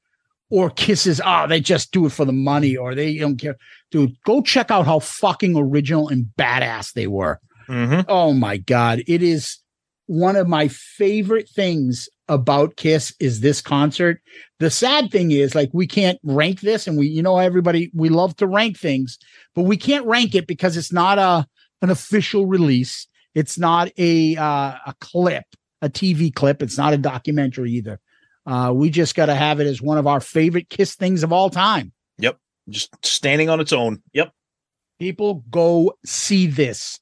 or Kiss is, they just do it for the money, or they don't care. Dude, go check out how fucking original and badass they were. Mm-hmm. Oh my God. It is one of my favorite things about Kiss is this concert. The sad thing is, we can't rank this, and everybody, we love to rank things, but we can't rank it because it's not an official release. It's not a clip, a TV clip. It's not a documentary either. We just got to have it as one of our favorite Kiss things of all time. Yep. Just standing on its own. Yep. People, go see this.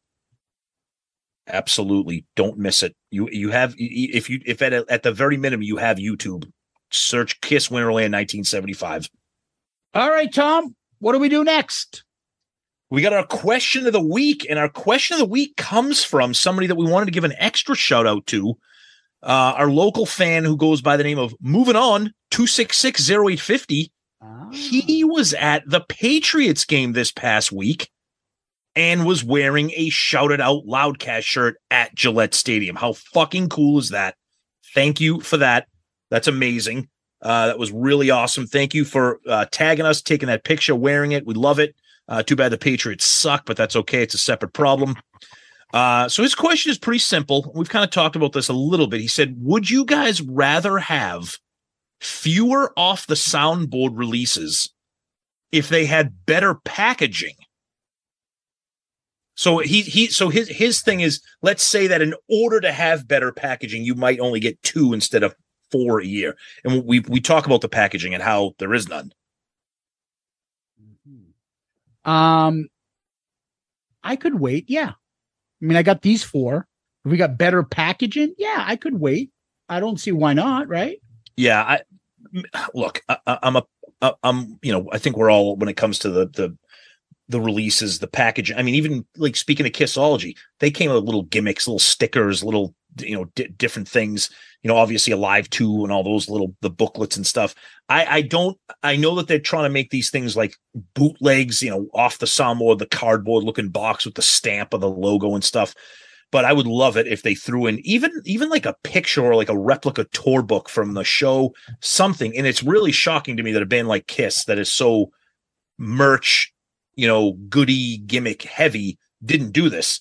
Absolutely. Don't miss it. You have, if at the very minimum, you have YouTube, search Kiss Winterland 1975. All right, Tom, what do we do next? We got our question of the week, and our question of the week comes from somebody that we wanted to give an extra shout out to, our local fan who goes by the name of Moving On 2660850. He was at the Patriots game this past week and was wearing a Shouted Out Loudcast shirt at Gillette Stadium. How fucking cool is that? Thank you for that. That's amazing. That was really awesome. Thank you for tagging us, taking that picture, wearing it. We love it. Too bad the Patriots suck, but that's okay. It's a separate problem. So his question is pretty simple. We've kind of talked about this a little bit. He said, would you guys rather have fewer off the soundboard releases if they had better packaging? So his thing is, let's say that in order to have better packaging, you might only get 2 instead of 4 a year. And we talk about the packaging and how there is none. I could wait. Yeah. I mean, I got these 4. If we got better packaging, yeah, I could wait. I don't see why not, right? Yeah. I think we're all, when it comes to the releases, the packaging. I mean, even speaking of Kissology, they came with little gimmicks, little stickers, little, different things, obviously Alive 2 and all those the booklets and stuff. I know that they're trying to make these things like bootlegs, off the soundboard, the cardboard looking box with the stamp of the logo and stuff. But I would love it if they threw in even like a picture or like a replica tour book from the show, something. And it's really shocking to me that a band like Kiss that is so merch, goody gimmick heavy didn't do this.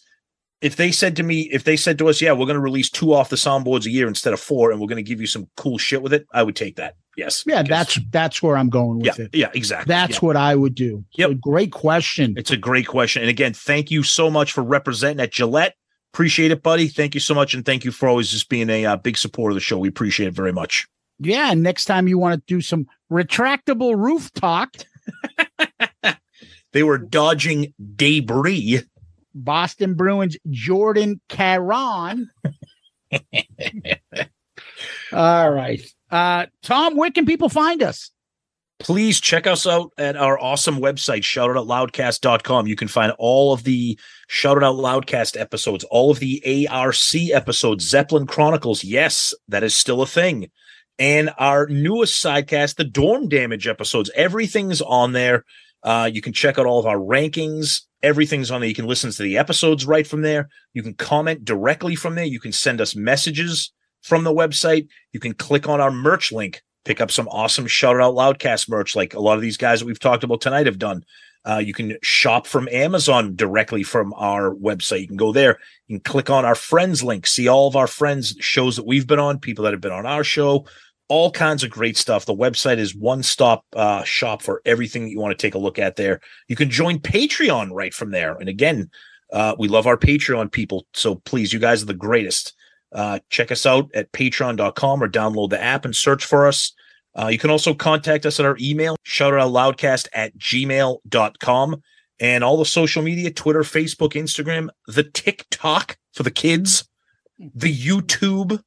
If they said to us, yeah, we're going to release 2 off the soundboards a year instead of 4, and we're going to give you some cool shit with it, I would take that. Yes. Yeah, that's where I'm going with it. Yeah, exactly. That's what I would do. Yep. So great question. It's a great question. And again, thank you so much for representing at Gillette. Appreciate it, buddy. Thank you so much. And thank you for always just being a big supporter of the show. We appreciate it very much. Yeah. And next time you want to do some retractable roof talk. They were dodging debris. Boston Bruins Jordan Caron. All right. Tom, where can people find us? Please check us out at our awesome website, shoutitoutloudcast.com. You can find all of the Shout It Out Loudcast episodes, all of the ARC episodes, Zeppelin Chronicles. Yes, that is still a thing. and our newest sidecast, the Dorm Damage episodes. Everything's on there. You can check out all of our rankings. Everything's on there. You can listen to the episodes right from there. You can comment directly from there. You can send us messages from the website. You can click on our merch link, pick up some awesome Shout Out Loudcast merch like a lot of these guys that we've talked about tonight have done. You can shop from Amazon directly from our website. You can go there. You can click on our friends link, see all of our friends' shows that we've been on, people that have been on our show, all kinds of great stuff. The website is one-stop shop for everything that you want to take a look at there. You can join Patreon right from there. And again, we love our Patreon people. So please, you guys are the greatest. Check us out at patreon.com or download the app and search for us. You can also contact us at our email, shoutoutloudcast@gmail.com, and all the social media, Twitter, Facebook, Instagram, the TikTok for the kids, the YouTube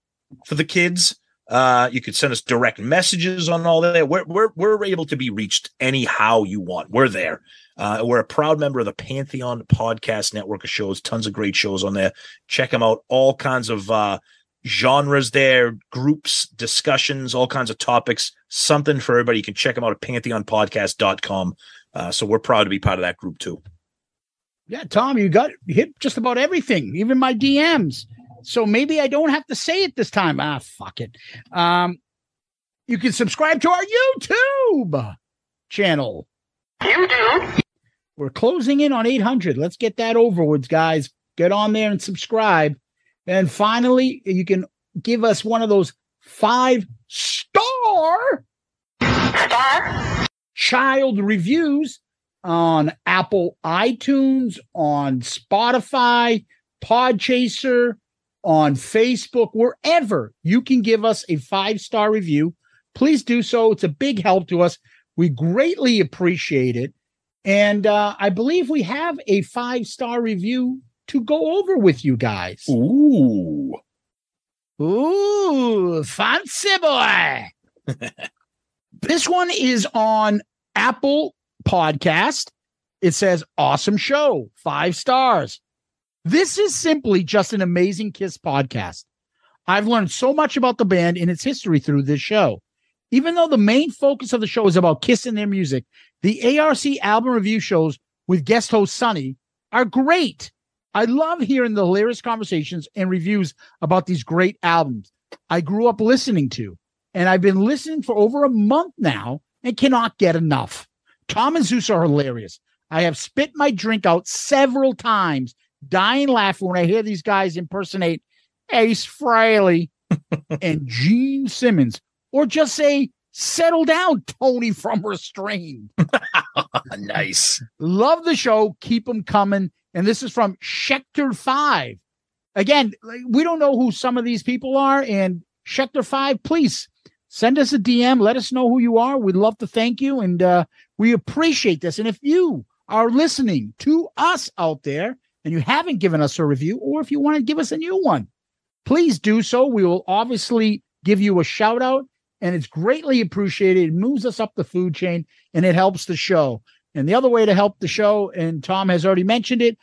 for the kids. You could send us direct messages on all that. We're able to be reached anyhow you want. We're there. We're a proud member of the Pantheon Podcast Network of shows. Tons of great shows on there. Check them out. All kinds of genres there, groups, discussions, all kinds of topics, something for everybody. You can check them out at pantheonpodcast.com. So we're proud to be part of that group too. Yeah, Tom, you hit just about everything, even my DMs. So maybe I don't have to say it this time. Fuck it. You can subscribe to our YouTube channel. We're closing in on 800. Let's get that over with, guys. Get on there and subscribe. And finally, you can give us one of those 5-star child reviews on Apple iTunes, on Spotify, Podchaser, on Facebook, wherever you can give us a 5-star review. Please do so. It's a big help to us. We greatly appreciate it. And I believe we have a 5-star review to go over with you guys. Ooh, fancy boy. This one is on Apple Podcast. It says, awesome show, 5 stars. This is simply just an amazing KISS podcast. I've learned so much about the band and its history through this show. Even though the main focus of the show is about KISS and their music, the ARC album review shows with guest host Sonny are great. I love hearing the hilarious conversations and reviews about these great albums I grew up listening to, and I've been listening for over a month now and cannot get enough. Tom and Zeus are hilarious. I have spit my drink out several times, dying laughing when I hear these guys impersonate Ace Frehley and Gene Simmons, or just say, settle down, Tony from Restrained. nice. Love the show. Keep them coming. And this is from Schecter 5. Again, we don't know who some of these people are. And Schecter 5, please send us a DM. Let us know who you are. We'd love to thank you. And we appreciate this. And if you are listening to us out there and you haven't given us a review, or if you want to give us a new one, please do so. We will obviously give you a shout out. And it's greatly appreciated. It moves us up the food chain and it helps the show. And the other way to help the show, and Tom has already mentioned it,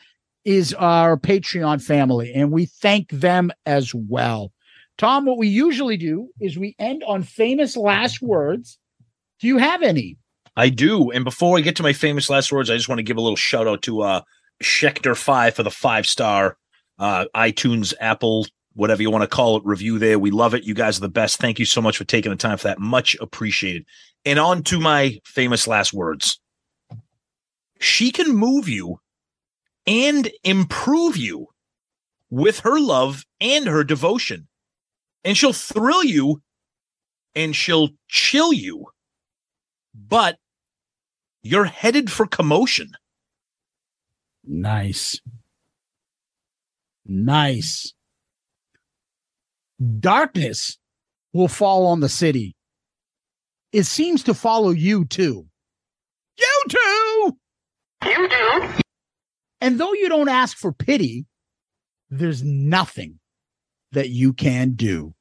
is our Patreon family. And we thank them as well. Tom, what we usually do is we end on famous last words. Do you have any? I do. And before I get to my famous last words, I just want to give a little shout out to Schecter 5 for the 5-star iTunes, Apple, whatever you want to call it, review there. We love it. You guys are the best. Thank you so much for taking the time for that. Much appreciated. And on to my famous last words. She can move you and improve you with her love and her devotion. And she'll thrill you and she'll chill you. But you're headed for commotion. Nice. Nice. Darkness will fall on the city. It seems to follow you too. You too! You do. And though you don't ask for pity, there's nothing that you can do.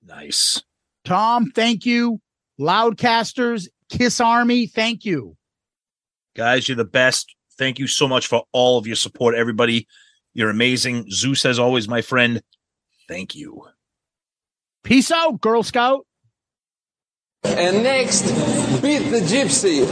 Nice. Tom, thank you. Loudcasters, KISS Army, thank you. Guys, you're the best. Thank you so much for all of your support, everybody. You're amazing. Zeus, as always, my friend, thank you. Peace out, Girl Scout. And next, beat the gypsy.